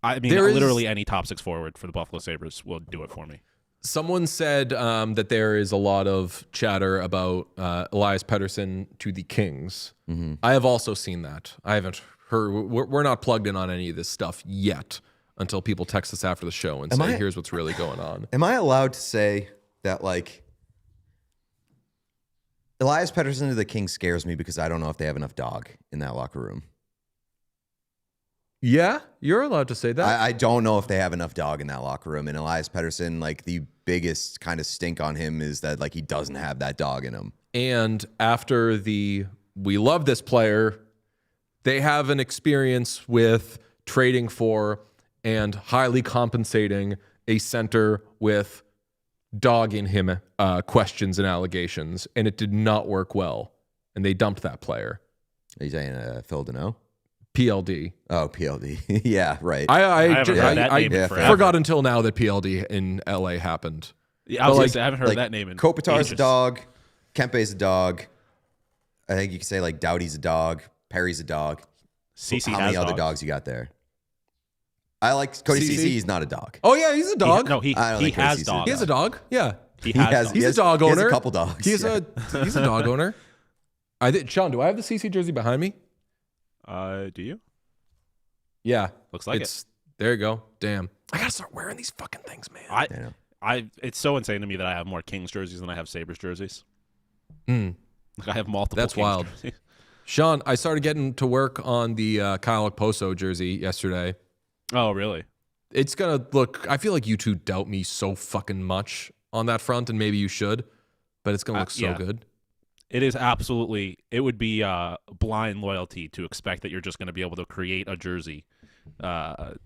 I mean, literally any top six forward for the Buffalo Sabres will do it for me. Someone said that there is a lot of chatter about Elias Pettersson to the Kings. I have also seen that. I haven't heard. We're not plugged in on any of this stuff yet until people text us after the show and say, here's what's really going on. Am I allowed to say that, like, Elias Pettersson to the Kings scares me because I don't know if they have enough dog in that locker room? Yeah, you're allowed to say that. I don't know if they have enough dog in that locker room. And Elias Pettersson, like, the biggest kind of stink on him is that, like, he doesn't have that dog in him. And after we love this player, they have an experience with trading for and highly compensating a center with dog in him questions and allegations, and it did not work well. And they dumped that player. Are you saying Phil Deneau? PLD. Oh, PLD. Yeah, right. I forgot until now that PLD in LA happened. Yeah, I haven't heard that name in Kopitar's ages. a dog. Kempe's a dog. I think you could say, like, Doughty's a dog. Perry's a dog. CeCe How many other dogs you got there? I like Cody CeCe. He's not a dog. Oh yeah, he's a dog. He has dogs. He has a dog. Yeah, he has. He's a dog owner. He has a couple dogs. He's a dog owner. Sean, do I have the CeCe jersey behind me? Do you? Yeah, looks like it. There you go. Damn, I gotta start wearing these fucking things, man. It's so insane to me that I have more Kings jerseys than I have Sabres jerseys. Like, I have multiple. That's Kings wild. jerseys. Sean, I started getting to work on the Kyle Okposo jersey yesterday. Oh, really? It's gonna look. I feel like you two doubt me so fucking much on that front, and maybe you should, but it's gonna look so good. It is absolutely. It would be blind loyalty to expect that you're just going to be able to create a jersey. That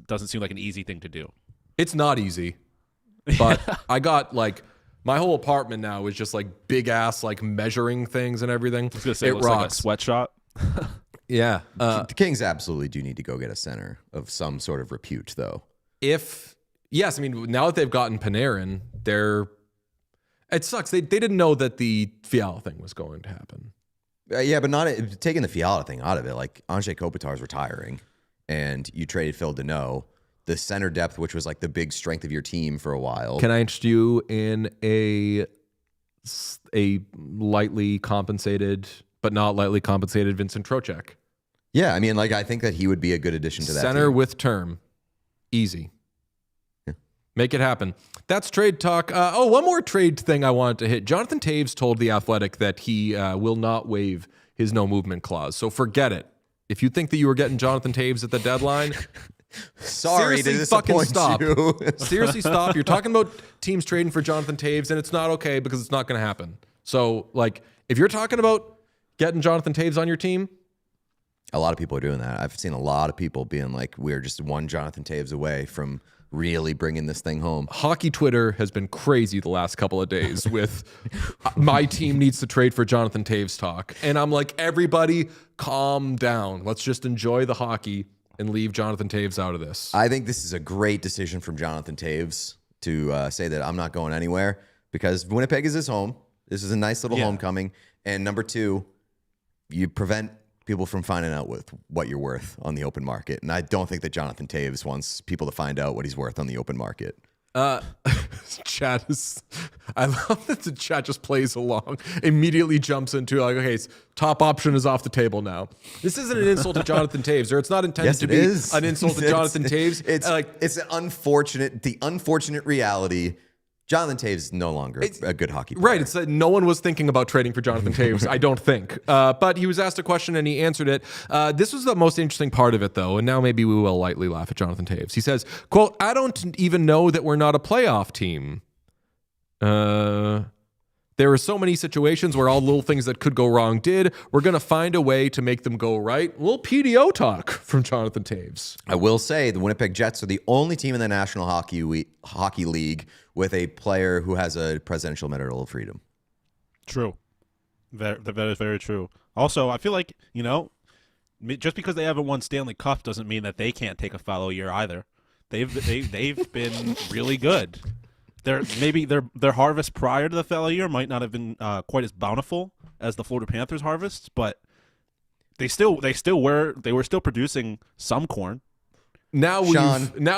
doesn't seem like an easy thing to do. It's not easy, but I got like My whole apartment now is just like big ass like measuring things and everything. I was gonna say it looks like a sweatshop. Yeah. The Kings absolutely do need to go get a center of some sort of repute, though. Yes, I mean, now that they've gotten Panarin, it sucks. They didn't know that the Fiala thing was going to happen. Yeah, but not taking the Fiala thing out of it. Like, Anze Kopitar's retiring, and you traded Phil Deneau. The center depth, which was like the big strength of your team for a while. Can I interest you in a lightly compensated, but not lightly compensated Vincent Trocheck? Yeah, I mean, like, I think that he would be a good addition to that center team. with term. Easy. Yeah. Make it happen. That's trade talk. One more trade thing I wanted to hit. Jonathan Toews told The Athletic that he will not waive his no movement clause. So forget it. If you think that you were getting Jonathan Toews at the deadline... Sorry seriously, to disappoint stop. you. Seriously, stop. You're talking about teams trading for Jonathan Toews, and it's not okay because it's not going to happen. So, like, if you're talking about getting Jonathan Toews on your team, a lot of people are doing that. I've seen a lot of people being like, we're just one Jonathan Toews away from really bringing this thing home. Hockey Twitter has been crazy the last couple of days with my team needs to trade for Jonathan Toews talk. And I'm like, everybody calm down. Let's just enjoy the hockey and leave Jonathan Toews out of this. I think this is a great decision from Jonathan Toews to say that I'm not going anywhere because Winnipeg is his home. This is a nice little homecoming. And number two, you prevent people from finding out what you're worth on the open market. And I don't think that Jonathan Toews wants people to find out what he's worth on the open market. Chat is, I love that the chat just plays along, immediately jumps into like, okay, top option is off the table now. This isn't an insult to Jonathan Toews, or it's not intended to be an insult to Jonathan Toews. It's the unfortunate reality. Jonathan Toews is no longer a good hockey player. Right. It's that no one was thinking about trading for Jonathan Toews, I don't think. But he was asked a question and he answered it. This was the most interesting part of it, though, and now maybe we will lightly laugh at Jonathan Toews. He says, quote, I don't even know that we're not a playoff team. There are so many situations where all little things that could go wrong did. We're going to find a way to make them go right. A little PDO talk from Jonathan Toews. I will say the Winnipeg Jets are the only team in the National Hockey League with a player who has a Presidential Medal of Freedom. True. That is very true. Also, I feel like, just because they haven't won Stanley Cup doesn't mean that they can't take a fallow year either. They've been really good. Their harvest prior to the fallow year might not have been quite as bountiful as the Florida Panthers harvest, but they were still producing some corn. Now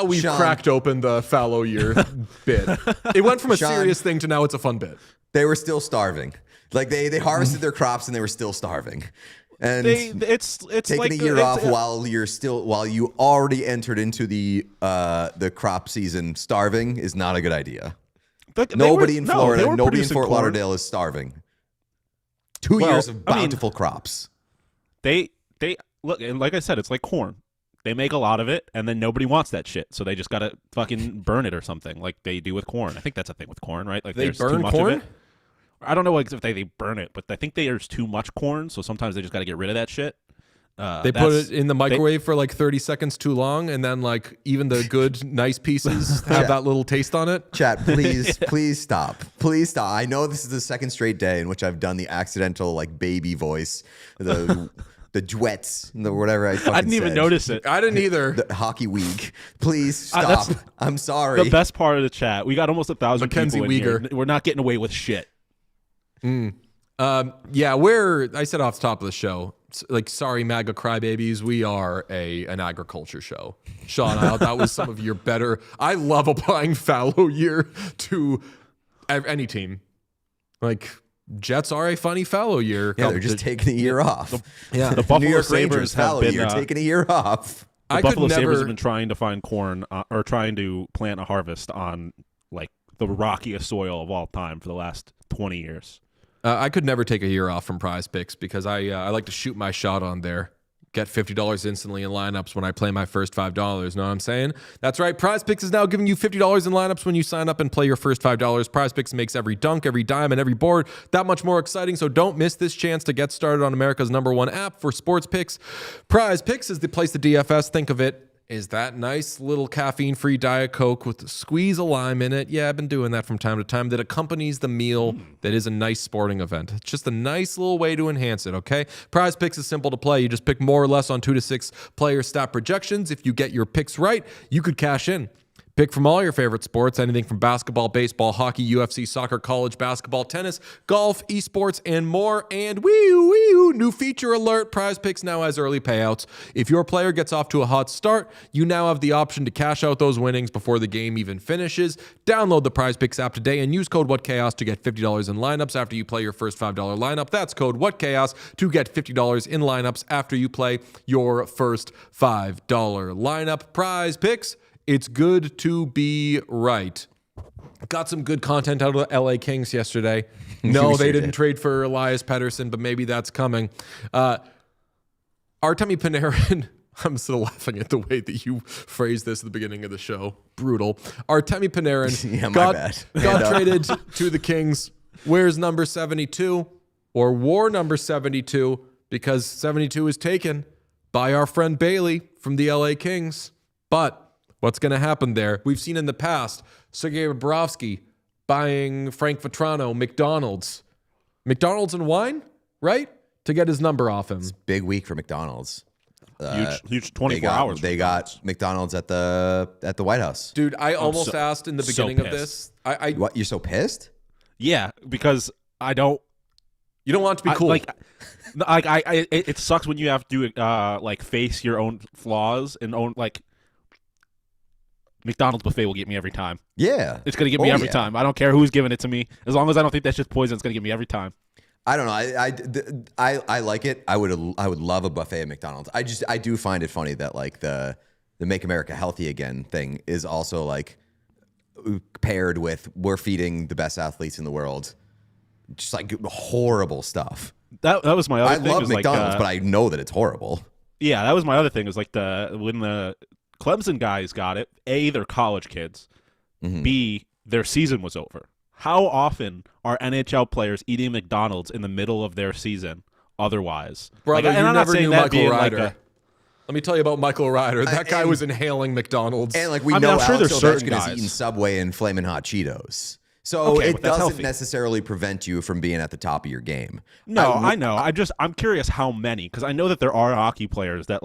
we've cracked open the fallow year bit. It went from a serious thing to now it's a fun bit. They were still starving. Like they harvested their crops and they were still starving. And it's taking like a year off while you already entered into the crop season starving is not a good idea. Nobody in Florida, nobody in Fort Lauderdale is starving. 2 years of bountiful crops. They look, and like I said, it's like corn. They make a lot of it, and then nobody wants that shit, so they just gotta fucking burn it or something, like they do with corn. I think that's a thing with corn, right? Like they there's burn too much corn? of it. I don't know if they burn it, but I think there's too much corn, so sometimes they just got to get rid of that shit. They put it in the microwave for like 30 seconds too long, and then like even the good, nice pieces have that little taste on it. Chat, please stop. Please stop. I know this is the second straight day in which I've done the accidental like baby voice, the duets, whatever I didn't even notice it. I didn't either. The hockey week. Please stop. I'm sorry. The best part of the chat. We got almost 1,000 Mackenzie people in Weegar. here. We're not getting away with shit. I said off the top of the show, like, sorry, MAGA crybabies, we are an agriculture show. Sean, that was some of your better. I love applying fallow year to any team. Like, Jets are a funny fallow year. Yeah, they're just taking a year off. The New Buffalo York Sabres Rangers have fallow been year, taking a year off. The Buffalo Sabres have been trying to find corn or trying to plant a harvest on like the rockiest soil of all time for the last 20 years. I could never take a year off from Prize Picks because I like to shoot my shot on there. Get $50 instantly in lineups when I play my first $5. Know what I'm saying? That's right. Prize Picks is now giving you $50 in lineups when you sign up and play your first $5. Prize Picks makes every dunk, every dime, and every board that much more exciting. So don't miss this chance to get started on America's #1 app for sports picks. Prize Picks is the place to DFS. Think of it is that nice little caffeine-free Diet Coke with a squeeze of lime in it. Yeah, I've been doing that from time to time. That accompanies the meal that is a nice sporting event. It's just a nice little way to enhance it, okay? Prize Picks is simple to play. You just pick more or less on 2 to 6 player stat projections. If you get your picks right, you could cash in. Pick from all your favorite sports, anything from basketball, baseball, hockey, UFC, soccer, college basketball, tennis, golf, esports, and more. And new feature alert, Prize Picks now has early payouts. If your player gets off to a hot start, you now have the option to cash out those winnings before the game even finishes. Download the Prize Picks app today and use code WhatChaos to get $50 in lineups after you play your first $5 lineup. That's code WhatChaos to get $50 in lineups after you play your first $5 lineup. Prize Picks. It's good to be right. Got some good content out of the LA Kings yesterday. No, they didn't trade for Elias Pettersson, but maybe that's coming. Artemi Panarin, I'm still laughing at the way that you phrased this at the beginning of the show. Brutal. Artemi Panarin got traded to the Kings. Wears number 72 or wore number 72 because 72 is taken by our friend Bailey from the LA Kings. But what's going to happen there? We've seen in the past Sergei Bobrovsky buying Frank Vetrano McDonald's and wine, right? To get his number off him. It's a big week for McDonald's. Huge 24 hours. They got McDonald's at the White House. Dude, I almost asked in the beginning of this. What? You're so pissed? Yeah, because I don't. You don't want it to be cool. It sucks when you have to face your own flaws and own McDonald's buffet will get me every time. Yeah. It's going to get me every time. I don't care who's giving it to me. As long as I don't think that's just poison, it's going to get me every time. I don't know. I like it. I would love a buffet at McDonald's. I do find it funny that the Make America Healthy Again thing is also paired with we're feeding the best athletes in the world. Just horrible stuff. That was my other thing. I love McDonald's, but I know that it's horrible. Yeah, that was my other thing. Was when the Clemson guys got it, A, they're college kids. Mm-hmm. B, their season was over. How often are NHL players eating McDonald's in the middle of their season otherwise? Brother, you never knew Michael Ryder. Let me tell you about Michael Ryder. That guy was inhaling McDonald's. And I'm sure there's certain guys eating Subway and Flamin' Hot Cheetos. So it doesn't necessarily prevent you from being at the top of your game. No, I know. I'm curious how many, because I know that there are hockey players that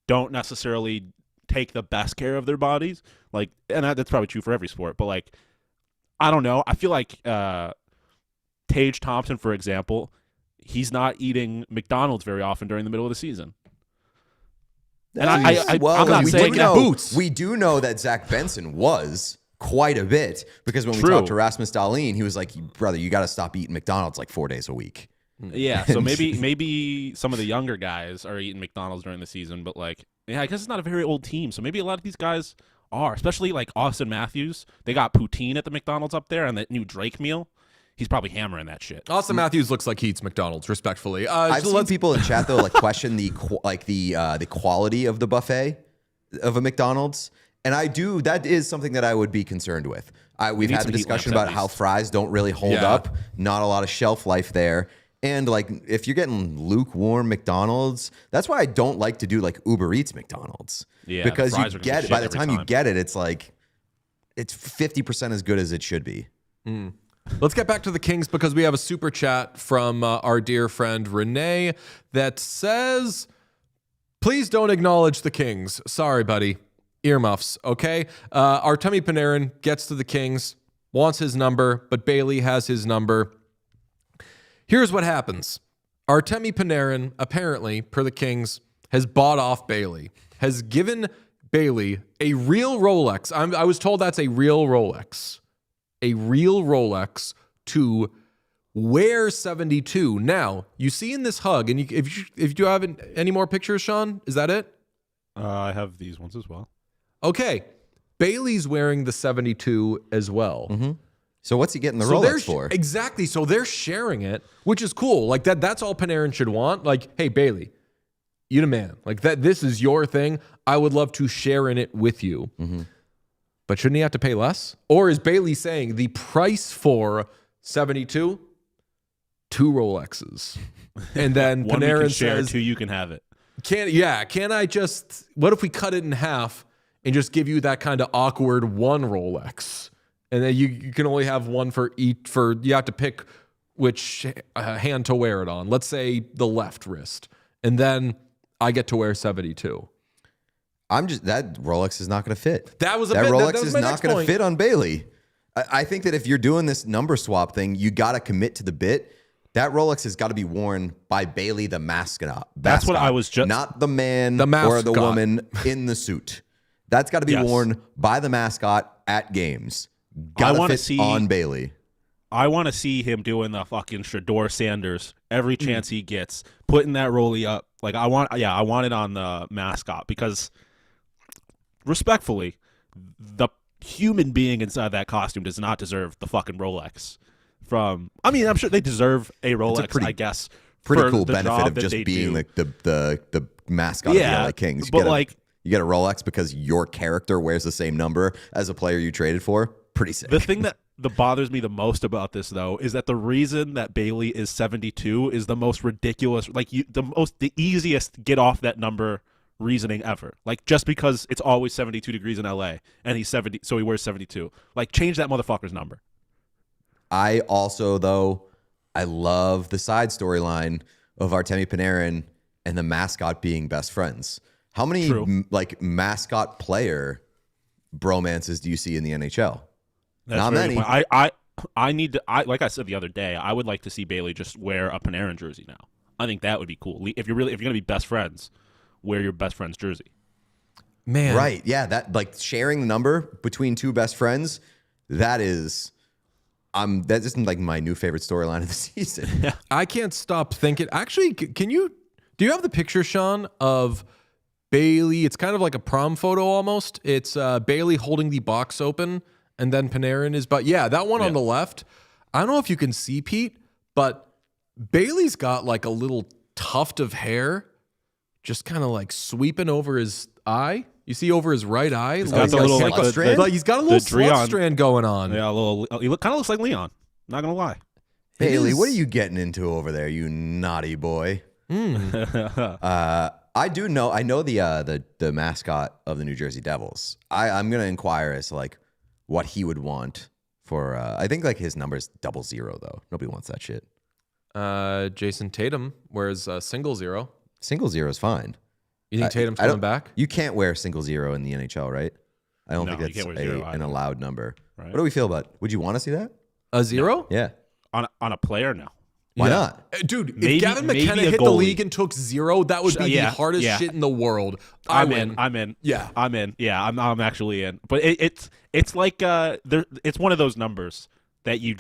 don't necessarily take the best care of their bodies, and that's probably true for every sport, but I don't know, I feel like Tage Thompson, for example, he's not eating McDonald's very often during the middle of the season. And I'm not saying boots. We do know that Zach Benson was quite a bit, because when we talked to Rasmus Dahlin, he was like, brother, you got to stop eating McDonald's 4 days a week. Yeah, so maybe some of the younger guys are eating McDonald's during the season, but yeah, I guess it's not a very old team, so maybe a lot of these guys are, especially Austin Matthews. They got poutine at the McDonald's up there, and that new Drake meal. He's probably hammering that shit. Austin Matthews looks like he eats McDonald's, respectfully. I've seen people in chat though question the quality of the buffet of a McDonald's, and that is something that I would be concerned with. We've had the discussion about how fries don't really hold up, not a lot of shelf life there. And if you're getting lukewarm McDonald's, that's why I don't like to do Uber Eats McDonald's. Yeah, because you get it by the time you get it, it's it's 50% as good as it should be. Mm. Let's get back to the Kings, because we have a super chat from our dear friend Renee that says, "Please don't acknowledge the Kings. Sorry, buddy. Earmuffs, okay? Artemi Panarin gets to the Kings, wants his number, but Bailey has his number. Here's what happens. Artemi Panarin, apparently, per the Kings, has bought off Bailey, has given Bailey a real Rolex. I was told that's a real Rolex. A real Rolex to wear 72. Now, you see in this hug, and if you do have any more pictures, Sean, is that it? I have these ones as well. Okay. Bailey's wearing the 72 as well. Mm-hmm. So what's he getting the Rolex for? Exactly. So they're sharing it, which is cool. That's all Panarin should want. Hey, Bailey, you the man. This is your thing. I would love to share in it with you. Mm-hmm. But shouldn't he have to pay less? Or is Bailey saying the price for 72? 2 Rolexes. And then One Panarin we can share, says 2 you can have it. Can I just, what if we cut it in half and just give you that kind of awkward one Rolex? And then you can only have one for each, you have to pick which hand to wear it on. Let's say the left wrist. And then I get to wear 72. That Rolex is not going to fit. That Rolex was is my not next going to point. fit on Bailey. I think that if you're doing this number swap thing, you got to commit to the bit. That Rolex has got to be worn by Bailey, the mascot. That's what I was just... Not the man or mascot. the woman in the suit. That's got to be worn by the mascot at games. Got to fit on Bailey. I want to see him doing the fucking Shador Sanders every chance he gets, putting that rollie up. Like I want it on the mascot because, respectfully, the human being inside that costume does not deserve the fucking Rolex. I'm sure they deserve a Rolex. I guess pretty cool benefit of just being the mascot of the LA Kings. You get a Rolex because your character wears the same number as a player you traded for. Pretty sick. The thing that bothers me the most about this, though, is that the reason that Bailey is 72 is the most ridiculous, the easiest get off that number reasoning ever. Like, just because it's always 72 degrees in LA and he's 70, so he wears 72. Like, change that motherfucker's number. I also, though, I love the side storyline of Artemi Panarin and the mascot being best friends. How many mascot player bromances do you see in the NHL? That's not many. I need to. Like I said the other day, I would like to see Bailey just wear a Panarin jersey now. I think that would be cool. If you're gonna be best friends, wear your best friend's jersey. Man, right? Yeah, that sharing the number between two best friends. That is like my new favorite storyline of the season. Yeah. I can't stop thinking. Actually, do you have the picture, Sean, of Bailey? It's kind of like a prom photo almost. It's Bailey holding the box open. And then Panarin is, that one on the left. I don't know if you can see, Pete, but Bailey's got like a little tuft of hair just kind of like sweeping over his eye. You see over his right eye? He's got the little strand. He's got a little slut strand going on. Yeah, he kind of looks like Leon. Not going to lie. Bailey, what are you getting into over there, you naughty boy? I know the mascot of the New Jersey Devils. I'm going to inquire as to what he would want for, I think his number is 00 though. Nobody wants that shit. Jason Tatum wears 0. 0 is fine. You think Tatum's coming back? You can't wear 0 in the NHL, right? I don't think that's an allowed number. Right. What do we feel about? Would you want to see that? A 0? No. Yeah. On a player, no. Why not? Dude, if Gavin McKenna hit the league and took 0, that would be the hardest shit in the world. I'm in. Yeah. I'm in. Yeah, I'm actually in. But it's like it's one of those numbers that you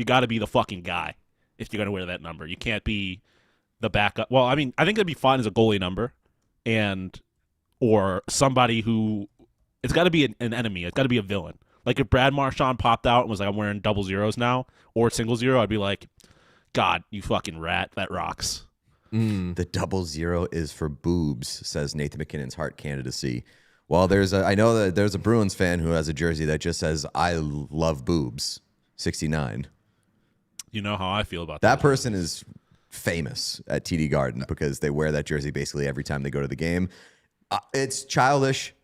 got to be the fucking guy if you're going to wear that number. You can't be the backup. Well, I think that'd be fine as a goalie number or somebody who it's got to be an enemy. It's got to be a villain. Like if Brad Marchand popped out and was like, I'm wearing 00s now or 0, I'd be like, God, you fucking rat, that rocks. The 00 is for boobs, says Nathan McKinnon's Heart candidacy. Well, I know that there's a Bruins fan who has a jersey that just says, I love boobs, 69. You know how I feel about that. That person is famous at TD Garden because they wear that jersey basically every time they go to the game. It's childish.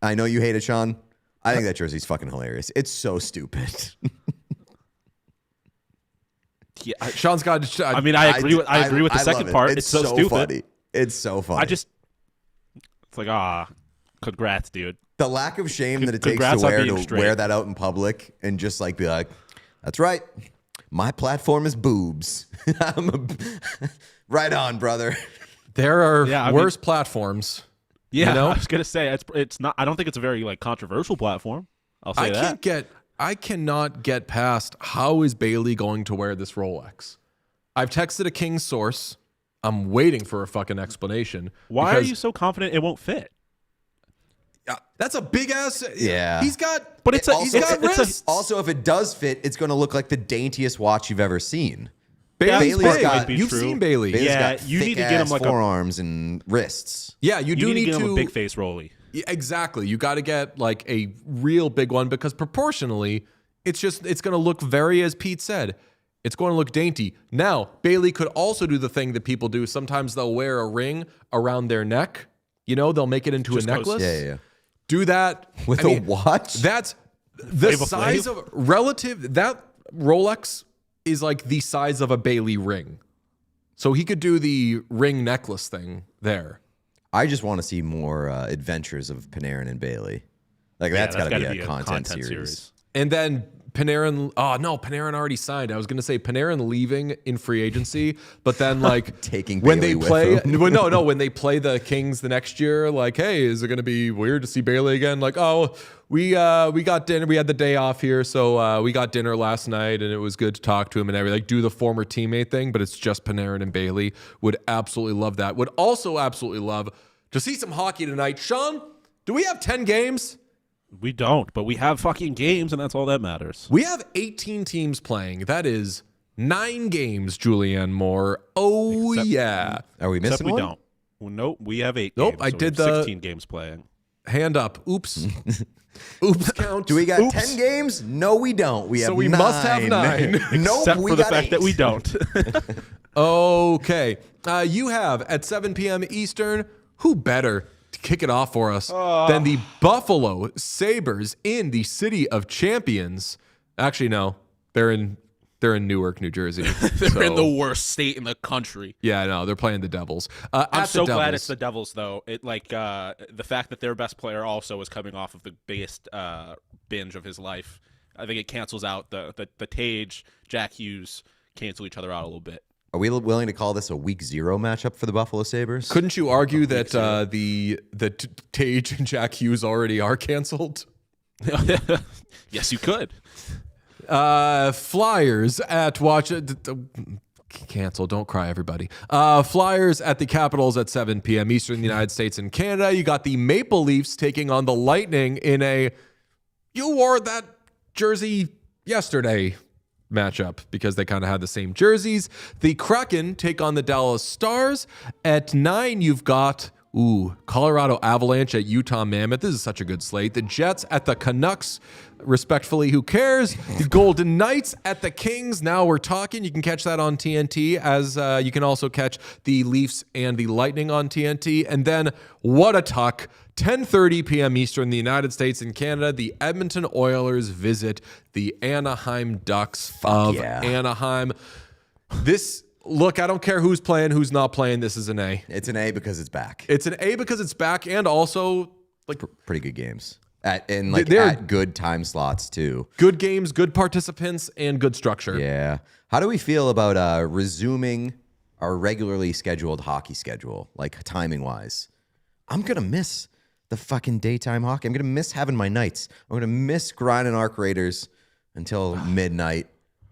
I know you hate it, Sean. I think that jersey's fucking hilarious. It's so stupid. Yeah, Sean's got. I agree with the second part. It's so stupid. Funny. It's so funny. It's like congrats, dude. The lack of shame that it takes to wear that out in public and just be like, that's right. My platform is boobs. Right on, brother. There are worse platforms. Yeah, I was gonna say it's not. I don't think it's a very controversial platform. I'll say that. I cannot get past how is Bailey going to wear this Rolex. I've texted a King's source. I'm waiting for a fucking explanation. Why are you so confident it won't fit? That's a big ass. Yeah, he's got. But he's got wrists. Also, if it does fit, it's going to look like the daintiest watch you've ever seen. Bailey's got. You've seen Bailey. Bailey's got you need to get him forearms and wrists. Yeah, you do need to get him a big face rollie. Exactly. You got to get a real big one because proportionally, it's going to look very, as Pete said, It's going to look dainty. Now, Bailey could also do the thing that people do. Sometimes they'll wear a ring around their neck. You know, they'll make it into a necklace. Yeah. Do that. With a watch? That's the size of relative. That Rolex is like the size of a Bailey ring. So he could do the ring necklace thing there. I just want to see more adventures of Panarin and Bailey. Like, that's got to be a content series. And then Panarin, Panarin already signed. I was going to say Panarin leaving in free agency, but then like taking when Bailey they play, with him. when they play the Kings the next year, like, hey, is it going to be weird to see Bailey again? Like, oh, we got dinner. We had the day off here, so we got dinner last night, and it was good to talk to him and everything. Like, do the former teammate thing, but it's just Panarin and Bailey. Would absolutely love that. Would also absolutely love to see some hockey tonight. Sean, do we have 10 games? We don't, but we have fucking games, and that's all that matters. We have 18 teams playing. That is 9 games, Julianne Moore. Oh, yeah. Are we missing we one? don't. Well, nope, we have 8 Nope, games. I so did we have the 16 games playing. Hand up. Oops. Oops count. Do we got Oops. 10 games? No, we don't. We have So we 9. must have 9. Nope, Except we for the got fact 8. that we don't. Okay. You have at 7 p.m. Eastern, who better to kick it off for us than the Buffalo Sabres in the City of Champions? Actually, no. They're in Newark, New Jersey. They're in the worst state in the country. Yeah, no, they're playing the Devils. I'm so glad it's the Devils, though. It the fact that their best player also is coming off of the biggest binge of his life. I think it cancels out the Tage, Jack Hughes cancel each other out a little bit. Are we willing to call this a week 0 matchup for the Buffalo Sabres? Couldn't you argue that the Tage and Jack Hughes already are canceled? Yes, you could. Flyers at cancel. Don't cry, everybody. Flyers at the Capitals at 7 p.m. Eastern in the United States and Canada. You got the Maple Leafs taking on the Lightning in a you wore that jersey yesterday matchup because they kind of had the same jerseys. The Kraken take on the Dallas Stars. At 9, you've got Colorado Avalanche at Utah Mammoth. This is such a good slate. The Jets at the Canucks. Respectfully, who cares? The Golden Knights at the Kings. Now we're talking. You can catch that on TNT, as you can also catch the Leafs and the Lightning on TNT. And then, what a tuck. 10:30 p.m. Eastern in the United States and Canada. The Edmonton Oilers visit the Anaheim Ducks of Anaheim. Look, I don't care who's playing, who's not playing. This is an A. It's an A because it's back. It's an A because it's back, and also like pretty good games at good time slots too. Good games, good participants, and good structure. Yeah. How do we feel about resuming our regularly scheduled hockey schedule, like timing wise? I'm gonna miss the fucking daytime hockey. I'm gonna miss having my nights. I'm gonna miss grinding Arc Raiders until midnight,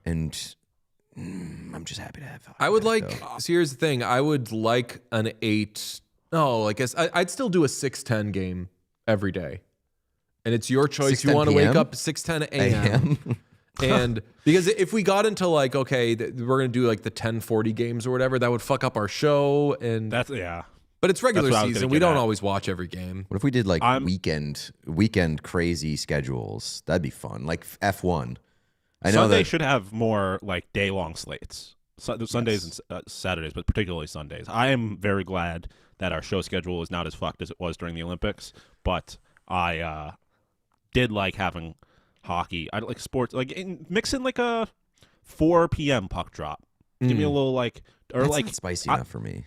and I'm just happy to have hockey. I would like. So here's the thing. I would like an 8. No, I guess I'd still do a 6:10 game every day, and it's your choice. You want to wake up 6:10 a.m. And because if we got into like, okay, we're gonna do like the 10:40 games or whatever, that would fuck up our show. And That's yeah. But it's regular season. We don't always watch every game. What if we did like weekend crazy schedules? That'd be fun. Like F1. I know Sunday should have more like day-long slates. Sundays and Saturdays, but particularly Sundays. I am very glad that our show schedule is not as fucked as it was during the Olympics, but I did like having hockey. I like sports, mix in like a 4 p.m. puck drop. Give me a little That's not spicy enough for me.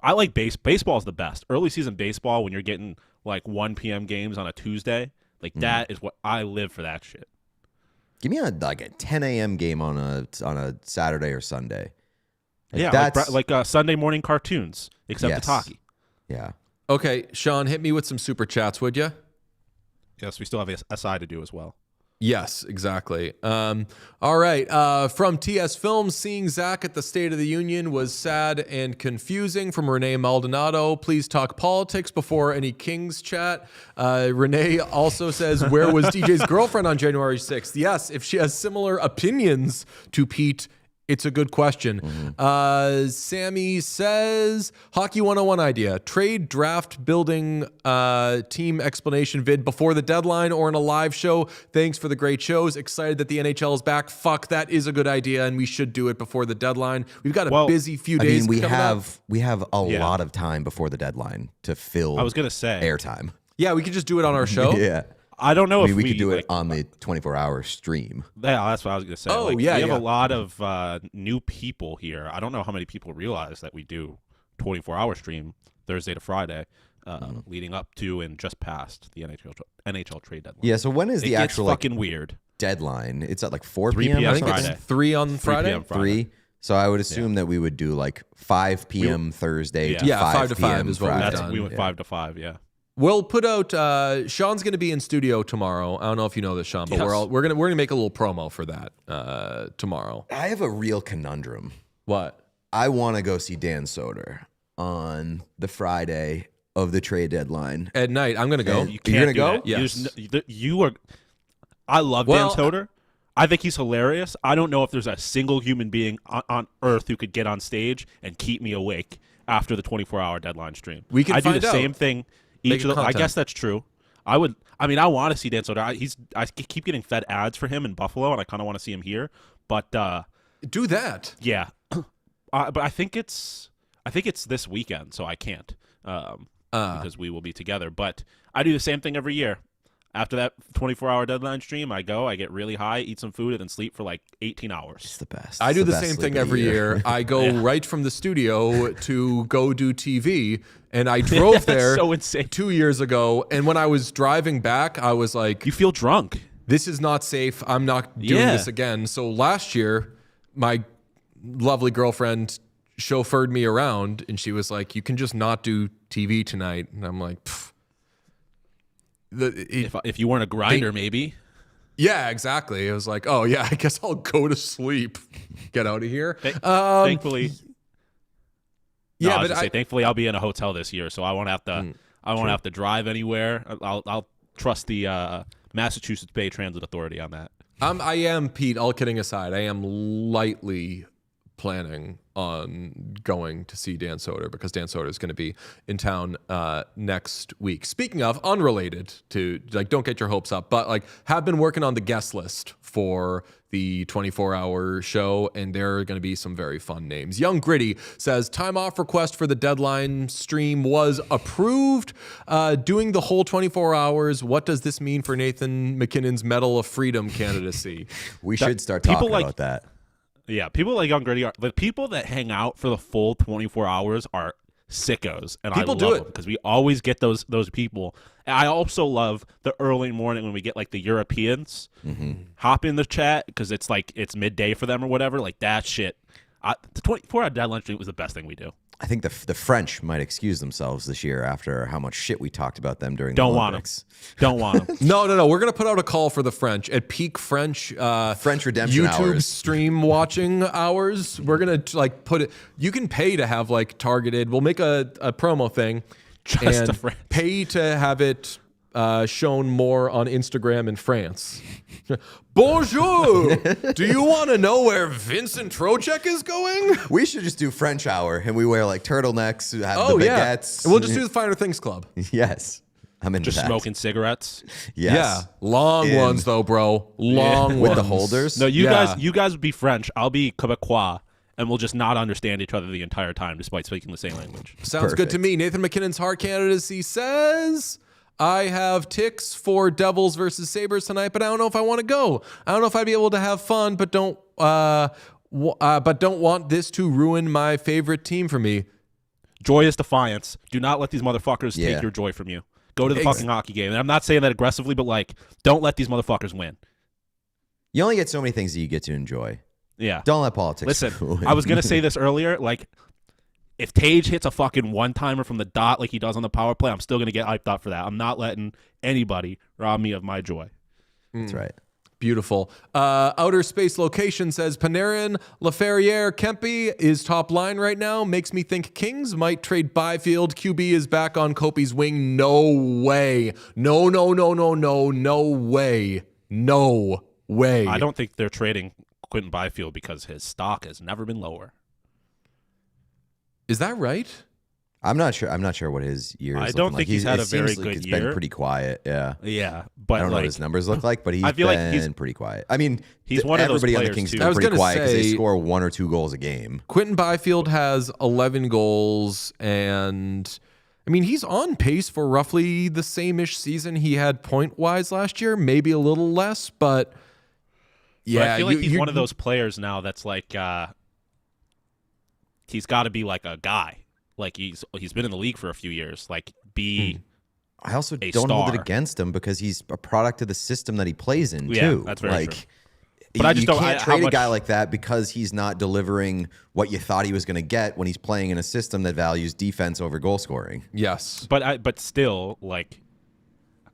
I like baseball is the best. Early season baseball when you're getting like 1 p.m. games on a Tuesday, that is what I live for that shit. Give me a 10 a.m. game on a Saturday or Sunday. That's like Sunday morning cartoons, except it's hockey. Yeah. Okay, Sean, hit me with some super chats, would you? Yes, we still have a SI to do as well. Yes, exactly. All right. From TS Films, seeing Zach at the State of the Union was sad and confusing. From Renee Maldonado, please talk politics before any Kings chat. Renee also says, where was DJ's girlfriend on January 6th? Yes, if she has similar opinions to Pete, It's a good question. Sammy says, Hockey 101 idea. Trade draft building team explanation vid before the deadline or in a live show. Thanks for the great shows. Excited that the NHL is back. Fuck, that is a good idea, and we should do it before the deadline. We've got a busy few days. We have a lot of time before the deadline to fill I was going to say airtime. Yeah, we could just do it on our show. Yeah. I don't know if we could do it on the 24-hour stream. Yeah, that's what I was going to say. Oh, we yeah, have yeah. a lot of new people here. I don't know how many people realize that we do 24-hour stream Thursday to Friday, leading up to and just past the NHL trade deadline. Yeah, so when is the actual fucking weird deadline? It's at like 4 3 p.m. p.m. I think Friday. it's 3 on 3 Friday. p.m. Friday. 3. So I would assume that we would do like 5 p.m. Thursday to Yeah, 5 5 to 5 p.m. is what we've Friday. done. We went 5 to 5, yeah. We'll put out. Sean's going to be in studio tomorrow. I don't know if you know this, Sean, but Yes. we're gonna make a little promo for that tomorrow. I have a real conundrum. What? I want to go see Dan Soder on the Friday of the trade deadline. At night, I'm going to go. And- You You're can't gonna do go? that. Yes. You are. I love Well, Dan Soder. I think he's hilarious. I don't know if there's a single human being on Earth who could get on stage and keep me awake after the 24-hour deadline stream. We can I do find the out. same thing. Make Each of it the, I content. guess that's true. I want to see Dan Soder. I keep getting fed ads for him in Buffalo, and I kind of want to see him here. But Do that. yeah, but I think it's this weekend, so I can't because we will be together. But I do the same thing every year. After that 24-hour deadline stream, I get really high, eat some food, and then sleep for like 18 hours. It's the best. I It's do the best same sleep thing of the every year. I go Yeah. right from the studio to go do TV, and I drove there so insane. 2 years ago. And when I was driving back, I was like, You feel drunk. this is not safe. I'm not doing Yeah. this again. So last year, my lovely girlfriend chauffeured me around, and she was like, you can just not do TV tonight. And I'm like, pfft. If you weren't a grinder, maybe. Yeah, exactly. It was like, oh, yeah, I guess I'll go to sleep. Get out of here. Thankfully. Yeah, I was but gonna say, thankfully I'll be in a hotel this year, so I won't have to. I won't have to drive anywhere. I'll trust the Massachusetts Bay Transit Authority on that. I am, Pete, all kidding aside, I am lightly planning on going to see Dan Soder because Dan Soder is going to be in town next week. Speaking of, unrelated to, like, don't get your hopes up, but like have been working on the guest list for the 24-hour show, and there are going to be some very fun names. Young Gritty says, time off request for the deadline stream was approved. Doing the whole 24 hours, what does this mean for Nathan McKinnon's Medal of Freedom candidacy? We should start people talking like- about that. Yeah, people like Young Gritty are the people that hang out for the full 24 hours are sickos, and People I do love it. them because we always get those people. And I also love the early morning when we get like the Europeans hop in the chat because it's like it's midday for them or whatever. Like that shit. The 24-hour deadline stream was the best thing we do. I think the French might excuse themselves this year after how much shit we talked about them during Don't the want Olympics. Don't want them. No. We're going to put out a call for the French at peak French French redemption YouTube hours. stream watching hours. We're going to like put it. You can pay to have like targeted. We'll make a promo thing Just and to France. pay to have it shown more on Instagram in France. Bonjour. Do you want to know where Vincent Trocheck is going? We should just do French hour, and we wear like turtlenecks, have Oh the yeah. baguettes. We'll just do the Finer Things Club. Yes, I'm into Just that. smoking cigarettes. Yes. Yeah, long In- ones though, bro. Long with ones the holders. No, you Yeah. guys would be French. I'll be Quebecois, and we'll just not understand each other the entire time, despite speaking the same language. Sounds good to Perfect. me. Nathan McKinnon's heart candidacy says, I have ticks for Devils versus Sabres tonight, but I don't know if I want to go. I don't know if I'd be able to have fun, but don't want this to ruin my favorite team for me. Joy is defiance. Do not let these motherfuckers Yeah. take your joy from you. Go to the Ex- fucking hockey game. And I'm not saying that aggressively, but like, don't let these motherfuckers win. You only get so many things that you get to enjoy. Yeah. Don't let politics. Listen, ruin. I was gonna say this earlier. Like, if Tage hits a fucking one-timer from the dot like he does on the power play, I'm still gonna get hyped up for that. I'm not letting anybody rob me of my joy. That's right. Beautiful. Outer Space Location says Panarin, Laferriere, Kempe is top line right now. Makes me think Kings might trade Byfield. QB is back on Kopi's wing. No way. No way. No way. I don't think they're trading Quentin Byfield because his stock has never been lower. Is that right? I'm not sure what his year is. I don't looking think like. he's had a very good it's year. been pretty quiet. Yeah. Yeah, but I don't know what his numbers look like, but he's been pretty quiet. I mean, he's one of those everybody on the players, Kings too. has I been was pretty gonna quiet because they say- score 1 or 2 goals a game. Quentin Byfield has 11 goals, and I mean, he's on pace for roughly the same-ish season he had point-wise last year, maybe a little less, but yeah. But I feel like he's one of those players now that's like he's got to be like a guy. Like he's been in the league for a few years. Like I also a don't hold it star. against him because he's a product of the system that he plays in, Yeah, too. that's very true. But I just you don't- can't how trade a much- guy like that because he's not delivering what you thought he was going to get when he's playing in a system that values defense over goal scoring. Yes. But still, like,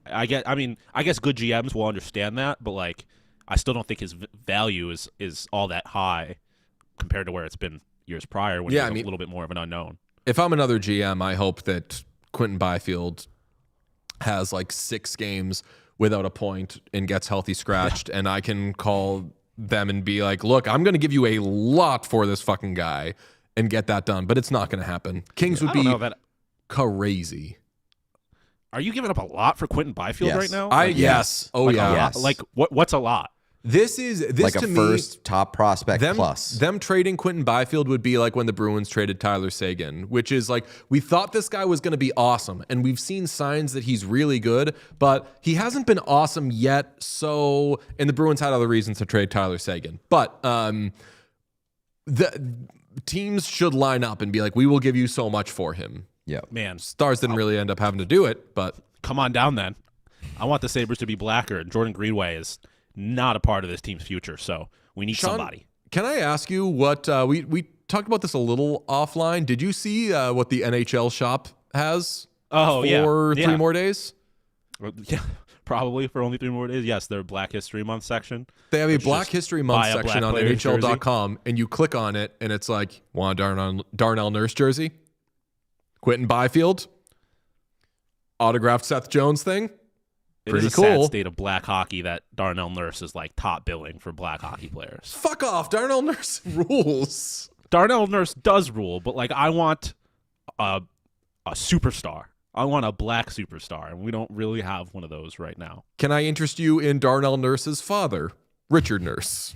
I guess good GMs will understand that, but like, I still don't think his value is all that high compared to where it's been years prior when he was a little bit more of an unknown. If I'm another GM, I hope that Quentin Byfield has like 6 games without a point and gets healthy scratched, and I can call them and be like, look, I'm going to give you a lot for this fucking guy and get that done. But it's not going to happen. Kings would I don't be know that. crazy. Are you giving up a lot for Quentin Byfield Yes. right now? Yes. Oh, Like, yeah. a lot? Yes. Like what's a lot? This Like to a me, first top prospect plus. Them trading Quentin Byfield would be like when the Bruins traded Tyler Seguin, which is like, we thought this guy was going to be awesome, and we've seen signs that he's really good, but he hasn't been awesome yet. So, and the Bruins had other reasons to trade Tyler Seguin, but the teams should line up and be like, we will give you so much for him. Yeah. Man, Stars didn't really end up having to do it, but come on down then. I want the Sabres to be blacker, and Jordan Greenway is not a part of this team's future, so we need Sean, somebody. Can I ask you what we talked about this a little offline? Did you see what the NHL shop has Oh, yeah. for Yeah. 3 more days? Yeah, probably for only 3 more days. Yes, their Black History Month section. They have a Which Black is History Month buy a section black on player's NHL.com, and you click on it, and it's like, want a Darnell Nurse jersey? Quentin Byfield? Autographed Seth Jones thing? It Pretty is a cool. sad state of black hockey that Darnell Nurse is like top billing for black hockey players. Fuck off. Darnell Nurse rules. Darnell Nurse does rule, but like I want a superstar. I want a black superstar, and we don't really have one of those right now. Can I interest you in Darnell Nurse's father, Richard Nurse?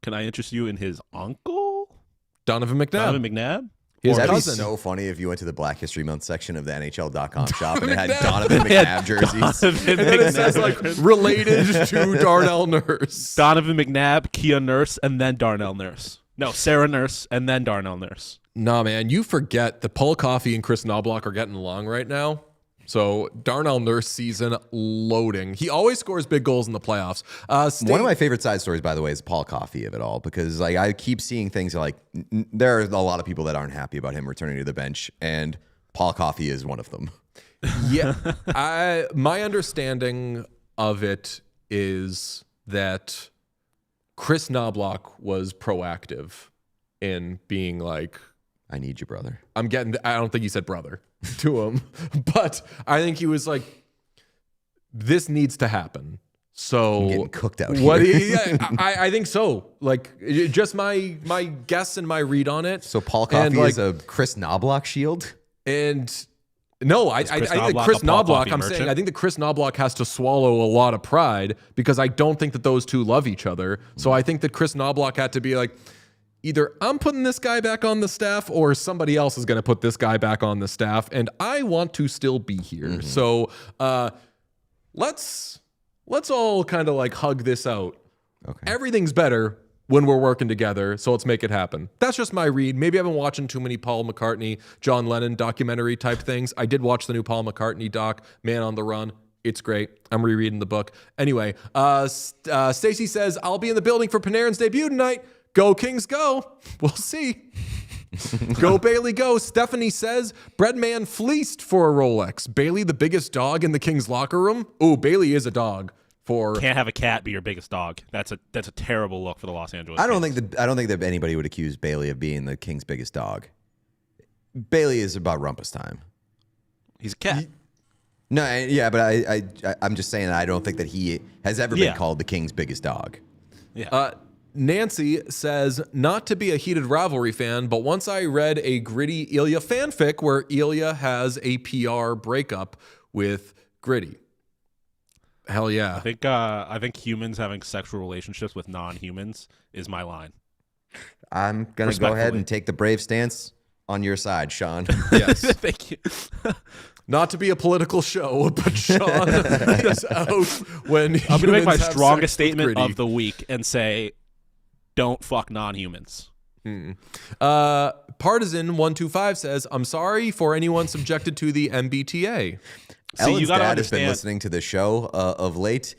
Can I interest you in his uncle, Donovan McNabb. Donovan McNabb? His That'd be cousin. so funny if you went to the Black History Month section of the NHL.com shop and it had McNabb. Donovan McNabb jerseys. And then it says like related to Darnell Nurse. Donovan McNabb, Kia Nurse, and then Darnell Nurse. No, Sarah Nurse, and then Darnell Nurse. Nah, man, you forget that Paul Coffey and Chris Knobloch are getting along right now. So Darnell Nurse season loading. He always scores big goals in the playoffs. One of my favorite side stories, by the way, is Paul Coffey of it all, because like I keep seeing things like there are a lot of people that aren't happy about him returning to the bench, and Paul Coffey is one of them. Yeah, my understanding of it is that Chris Knobloch was proactive in being like, I need you, brother. I don't think he said brother to him, but I think he was like, this needs to happen. So I'm getting cooked out what? here. Yeah, I think so. Like, just my guess and my read on it. So Paul And, Coffey like, is a Chris Knobloch shield? And no, I Chris think Knobloch Chris a Paul Knobloch, Coffey I'm merchant? saying, I think that Chris Knobloch has to swallow a lot of pride because I don't think that those two love each other. So I think that Chris Knobloch had to be like, either I'm putting this guy back on the staff or somebody else is going to put this guy back on the staff, and I want to still be here. So let's all kind of like hug this out. Okay. Everything's better when we're working together, so let's make it happen. That's just my read. Maybe I've been watching too many Paul McCartney, John Lennon documentary type things. I did watch the new Paul McCartney doc, Man on the Run. It's great. I'm rereading the book. Anyway, Stacy says, I'll be in the building for Panarin's debut tonight. Go Kings, go. We'll see. Go Bailey, go. Stephanie says, Breadman fleeced for a Rolex. Bailey, the biggest dog in the Kings locker room. Ooh, Bailey is a dog. Can't have a cat be your biggest dog. That's a terrible look for the Los Angeles I don't Kings. think that anybody would accuse Bailey of being the Kings' biggest dog. Bailey is about rumpus time. He's a cat. No, yeah, but I'm just saying that I don't think that he has ever been Yeah. called the Kings' biggest dog. Yeah. Nancy says, not to be a heated rivalry fan, but once I read a gritty Ilya fanfic where Ilya has a PR breakup with Gritty. Hell yeah. I think humans having sexual relationships with non-humans is my line. I'm going to go ahead and take the brave stance on your side, Sean. Yes. Thank you. Not to be a political show, but Sean is out when I'm going to make my humans have strongest sex with statement Gritty. of the week and say, don't fuck non-humans. Partisan125 says, I'm sorry for anyone subjected to the MBTA. Ellen's you gotta dad has been understand- listening to the show of late.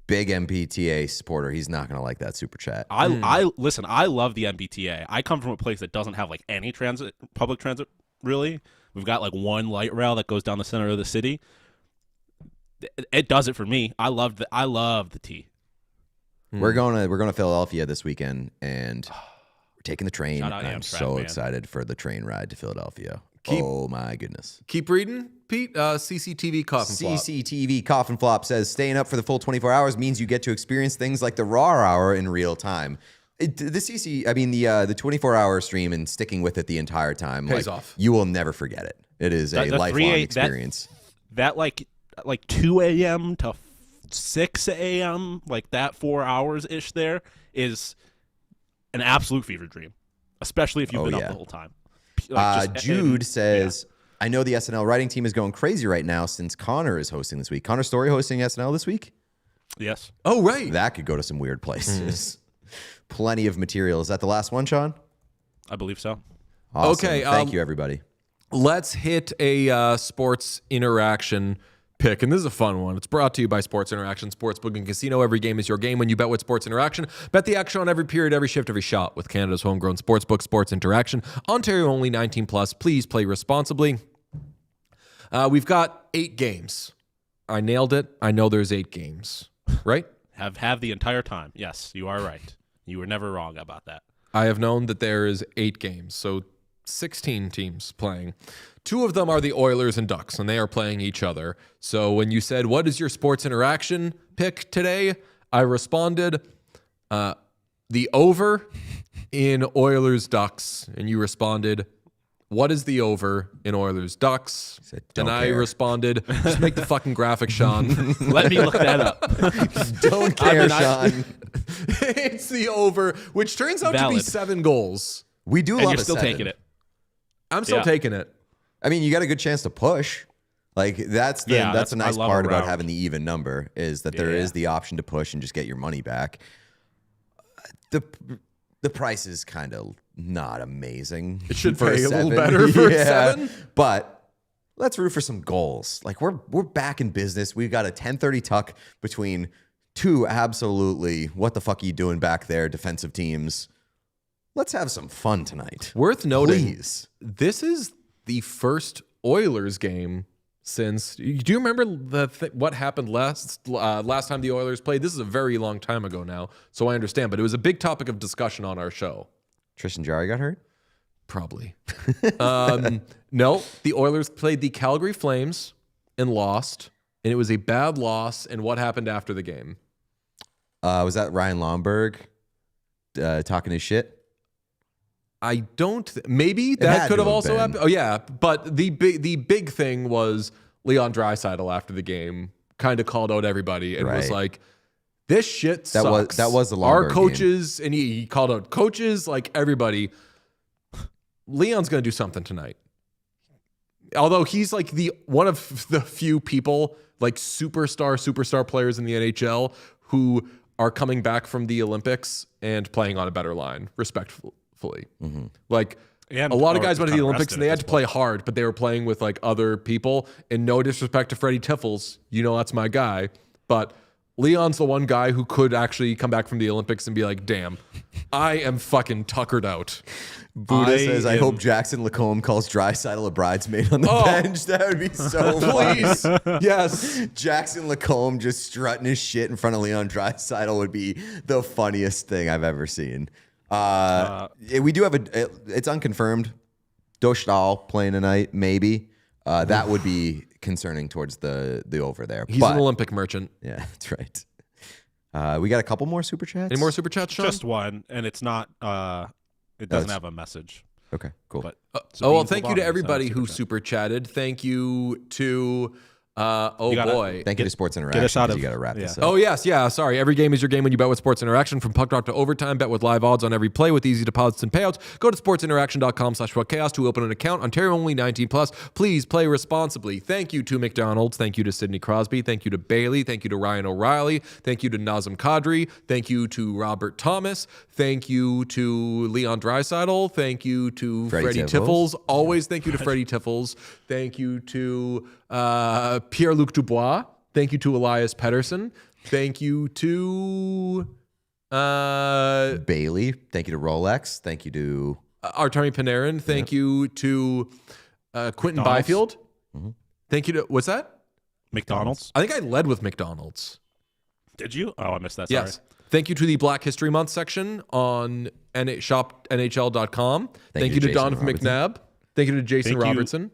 Big MBTA supporter. He's not going to like that super chat. I listen. I love the MBTA. I come from a place that doesn't have like any public transit. Really, we've got like one light rail that goes down the center of the city. It does it for me. I love the T. We're going to Philadelphia this weekend, and we're taking the train. Shout out I'm Amtrak, so man. excited for the train ride to Philadelphia. Oh my goodness. Keep reading, Pete. CCTV cough and flop. CCTV Cough and Flop says staying up for the full 24 hours means you get to experience things like the raw hour in real time. The 24-hour stream and sticking with it the entire time Pays off. You will never forget it. It is a The lifelong 3 experience. That like 2 a.m. to 6 a.m. like that 4 hours ish there is an absolute fever dream, especially if you've been up the whole time. Jude says, I know the SNL writing team is going crazy right now since Connor is hosting this week. Connor Story hosting SNL this week? Yes. Oh, right. That could go to some weird places. Plenty of material. Is that the last one, Sean? I believe so. Awesome. Okay, Thank you, everybody. Let's hit a sports interaction pick, and this is a fun one. It's brought to you by Sports Interaction Sportsbook and Casino. Every game is your game when you bet with Sports Interaction. Bet the action on every period, every shift, every shot with Canada's homegrown sportsbook, Sports Interaction. Ontario only, 19 plus. Please play responsibly. We've got 8 games. I nailed it. I know there's 8 games, right? Have the entire time. Yes, you are right. You were never wrong about that. I have known that there is 8 games, so 16 teams playing. 2 of them are the Oilers and Ducks, and they are playing each other. So when you said, what is your sports interaction pick today? I responded, the over in Oilers Ducks. And you responded, what is the over in Oilers Ducks? "Don't And I care." responded, just make the fucking graphic, Sean. Let me look that up. Don't care, Sean. It's the over, which turns out to be Valid. 7 goals. We do And love you're a still 7. taking it. I'm still Yeah. taking it. I mean, you got a good chance to push. Like that's a that's- nice I love part a about round. having the even number is that there is Yeah. the option to push and just get your money back. The price is kind of not amazing. It should for pay a little 7. better for a 7. But let's root for some goals. Like we're back in business. We've got a 10:30 tuck between 2 absolutely what the fuck are you doing back there defensive teams. Let's have some fun tonight. Worth noting, Please. this is the first Oilers game since. Do you remember what happened last time the Oilers played? This is a very long time ago now, so I understand. But it was a big topic of discussion on our show. Tristan Jarry got hurt? Probably. No, the Oilers played the Calgary Flames and lost, and it was a bad loss. And what happened after the game? Was that Ryan Lomberg talking his shit? I don't. Maybe had that could to have have also been. happened. Oh yeah, but the big thing was Leon Draisaitl after the game kind of called out everybody and was Right. like, "This shit sucks." That was the our Lomberg coaches, and he called out coaches like everybody. Leon's gonna do something tonight. Although he's like one of the few people, like superstar players in the NHL who are coming back from the Olympics and playing on a better line, respectfully. Like And a lot of are guys went to the kinda Olympics rested and they at had to this play hard, but they were playing with like other people. And no disrespect to Freddie Tiffels, that's my guy. But Leon's the one guy who could actually come back from the Olympics and be like, damn, I am fucking tuckered out. Buddha says, I hope Jackson Lacombe calls Draisaitl a bridesmaid on the bench. That would be so Please. funny. Yes. Jackson Lacombe just strutting his shit in front of Leon Draisaitl would be the funniest thing I've ever seen. We do have it's unconfirmed. Dostal playing tonight, maybe. That would be concerning towards the over there. He's an Olympic merchant. Yeah, that's right. We got a couple more super chats. Any more super chats, Sean? Just one, and it's not. It doesn't have a message. Okay, cool. But well, thank you to everybody who super chatted. Thank you to boy. Thank you to Sports Interaction. Get us out of. You got to wrap this up. Oh, yes. Yeah. Sorry. Every game is your game when you bet with Sports Interaction. From puck drop to overtime, bet with live odds on every play with easy deposits and payouts. Go to sportsinteraction.com/whatchaos to open an account. Ontario only 18+. Please play responsibly. Thank you to McDonald's. Thank you to Sidney Crosby. Thank you to Bailey. Thank you to Ryan O'Reilly. Thank you to Nazem Kadri. Thank you to Robert Thomas. Thank you to Leon Draisaitl. Thank you to Freddie Tiffels. Always thank you to Freddie Tiffels. Thank you to Pierre-Luc Dubois. Thank you to Elias Pettersson. Thank you to Bailey. Thank you to Rolex. Thank you to Artemi Panarin. Thank you to Quentin McDonald's. Byfield. Mm-hmm. Thank you to, what's that? McDonald's. I think I led with McDonald's. Did you? Oh, I missed that. Sorry. Yes. Thank you to the Black History Month section on shopnhl.com. Thank you to Jason Donovan Robertson. McNabb. Thank you to Jason Thank you. Robertson.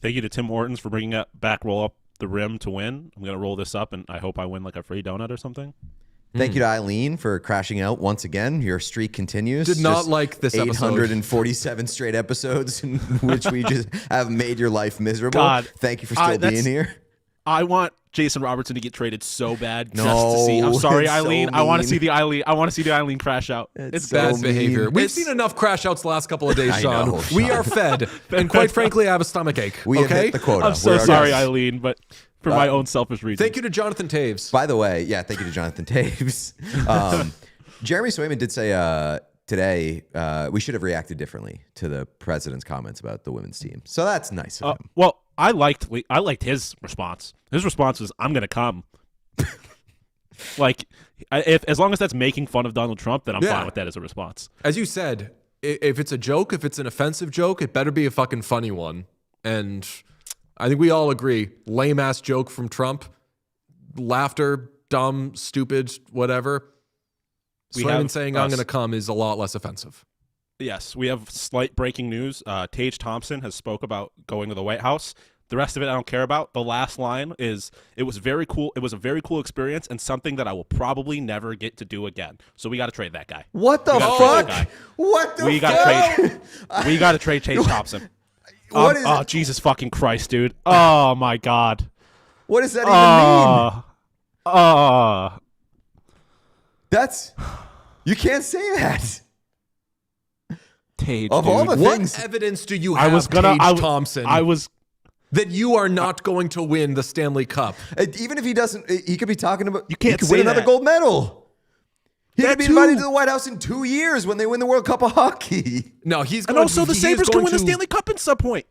Thank you to Tim Hortons for bringing up back roll up the rim to win. I'm gonna roll this up, and I hope I win like a free donut or something. Thank you to Eileen for crashing out once again. Your streak continues. Did not Just like this episode. 847 straight episodes in which we just have made your life miserable. God, Thank you for still being here. I want Jason Robertson to get traded so bad just No, to see. I'm sorry, it's so Eileen. I want to mean. see the Eileen. I want to see the Eileen crash out. It's It's so Bad mean. behavior. We've It's- seen enough crash outs the last couple of days, I Sean. know, We Sean. are fed. And quite frankly, I have a stomach ache. We have okay? hit the quota. I'm so We're sorry, okay. Eileen, but for my own selfish reasons. Thank you to Jonathan Taves. By the way, yeah, thank you to Jonathan Taves. Jeremy Swayman did say today we should have reacted differently to the president's comments about the women's team. So that's nice of him. Well, I liked his response. His response was, "I'm gonna come." Like, as long as that's making fun of Donald Trump, then I'm Yeah. fine with that as a response. As you said, if it's a joke, if it's an offensive joke, it better be a fucking funny one. And I think we all agree, lame ass joke from Trump, laughter, dumb, stupid, whatever. We Swayman have saying I'm us. going to come is a lot less offensive. Yes, we have slight breaking news. Tage Thompson has spoke about going to the White House. The rest of it I don't care about. The last line is, "It was very cool. It was a very cool experience and something that I will probably never get to do again." So we got to trade that guy. What the We gotta trade fuck? that guy. What the We fuck? got to trade. We got to trade Tage Thompson. What is Oh, Jesus fucking Christ, dude! Oh my God! what does that even mean? That's you can't say that. Tage, Of all dude. the What things evidence do you I have, was gonna. Tage Thompson, I was. that you are not going to win the Stanley Cup? even if he doesn't, he could be talking about. You can't he could say win another that. gold medal. He That could be too. invited to the White House in 2 years when they win the World Cup of Hockey. No, he's And going also, the he is Sabres can going win the to- Stanley Cup at some point.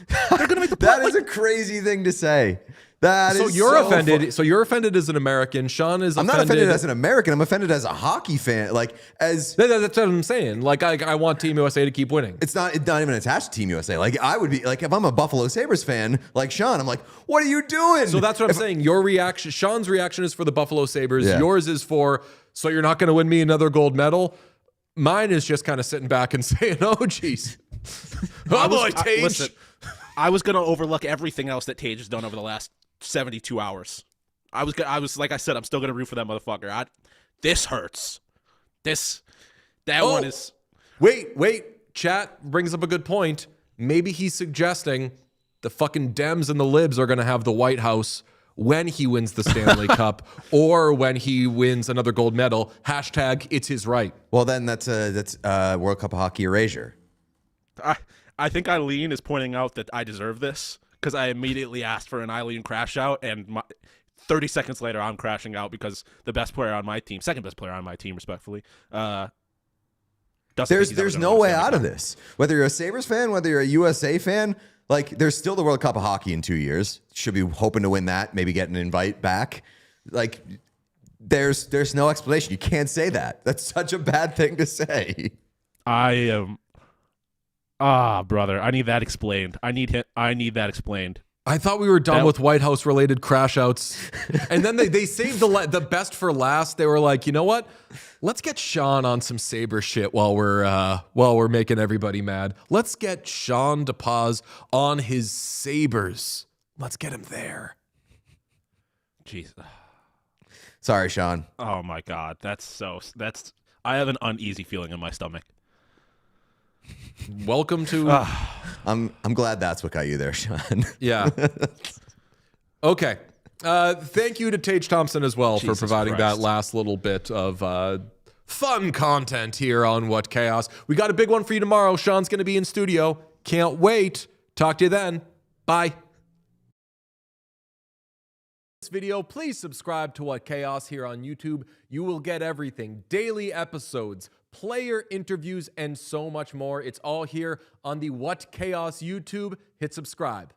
They're gonna make the That play- is a crazy thing to say. That So is you're so offended. fu- So you're offended as an American. Sean is I'm offended. not offended as an American. I'm offended as a hockey fan. Like as That's what I'm saying. Like I want Team USA to keep winning. it's not even attached to Team USA. Like I would be like if I'm a Buffalo Sabres fan, like Sean, I'm like, what are you doing? So that's what I'm saying. Your reaction, Sean's reaction is for the Buffalo Sabres. Yeah. Yours is for, so you're not going to win me another gold medal. Mine is just kind of sitting back and saying, oh, geez. Oh, boy, Tage. Listen, I was gonna overlook everything else that Tage has done over the last 72 hours. I was like I said, I'm still gonna root for that motherfucker. This hurts. That one is. Wait. Chat brings up a good point. Maybe he's suggesting the fucking Dems and the Libs are going to have the White House when he wins the Stanley Cup or when he wins another gold medal. Hashtag it's his right. well, then that's World Cup of Hockey erasure. I think Eileen is pointing out that I deserve this because I immediately asked for an Eileen crash out, and 30 seconds later, I'm crashing out because the best player on my team, second best player on my team, respectfully, doesn't think he's ever There's gonna no win a way Stanley out of Cup. this. Whether you're a Sabres fan, whether you're a USA fan, like there's still the World Cup of Hockey in 2 years. Should be hoping to win that, maybe get an invite back. Like there's no explanation. You can't say that. That's such a bad thing to say. I am. Brother, I need that explained. I need that explained. I thought we were done That- with White House related crash outs. And then they saved the best for last. They were like, you know what? Let's get Sean on some Sabre shit while we're making everybody mad. Let's get Sean to pause on his Sabres. Let's get him there. Jeez. Sorry, Sean. Oh my God, I have an uneasy feeling in my stomach. Welcome to. I'm glad that's what got you there, Sean. Yeah. Okay. Thank you to Tage Thompson as well Jesus for providing Christ. that last little bit of fun content here on What Chaos. We got a big one for you tomorrow. Sean's going to be in studio. Can't wait. Talk to you then. Bye. This video, please subscribe to What Chaos here on YouTube. You will get everything, daily episodes, player interviews, and so much more. It's all here on the What Chaos YouTube. Hit subscribe.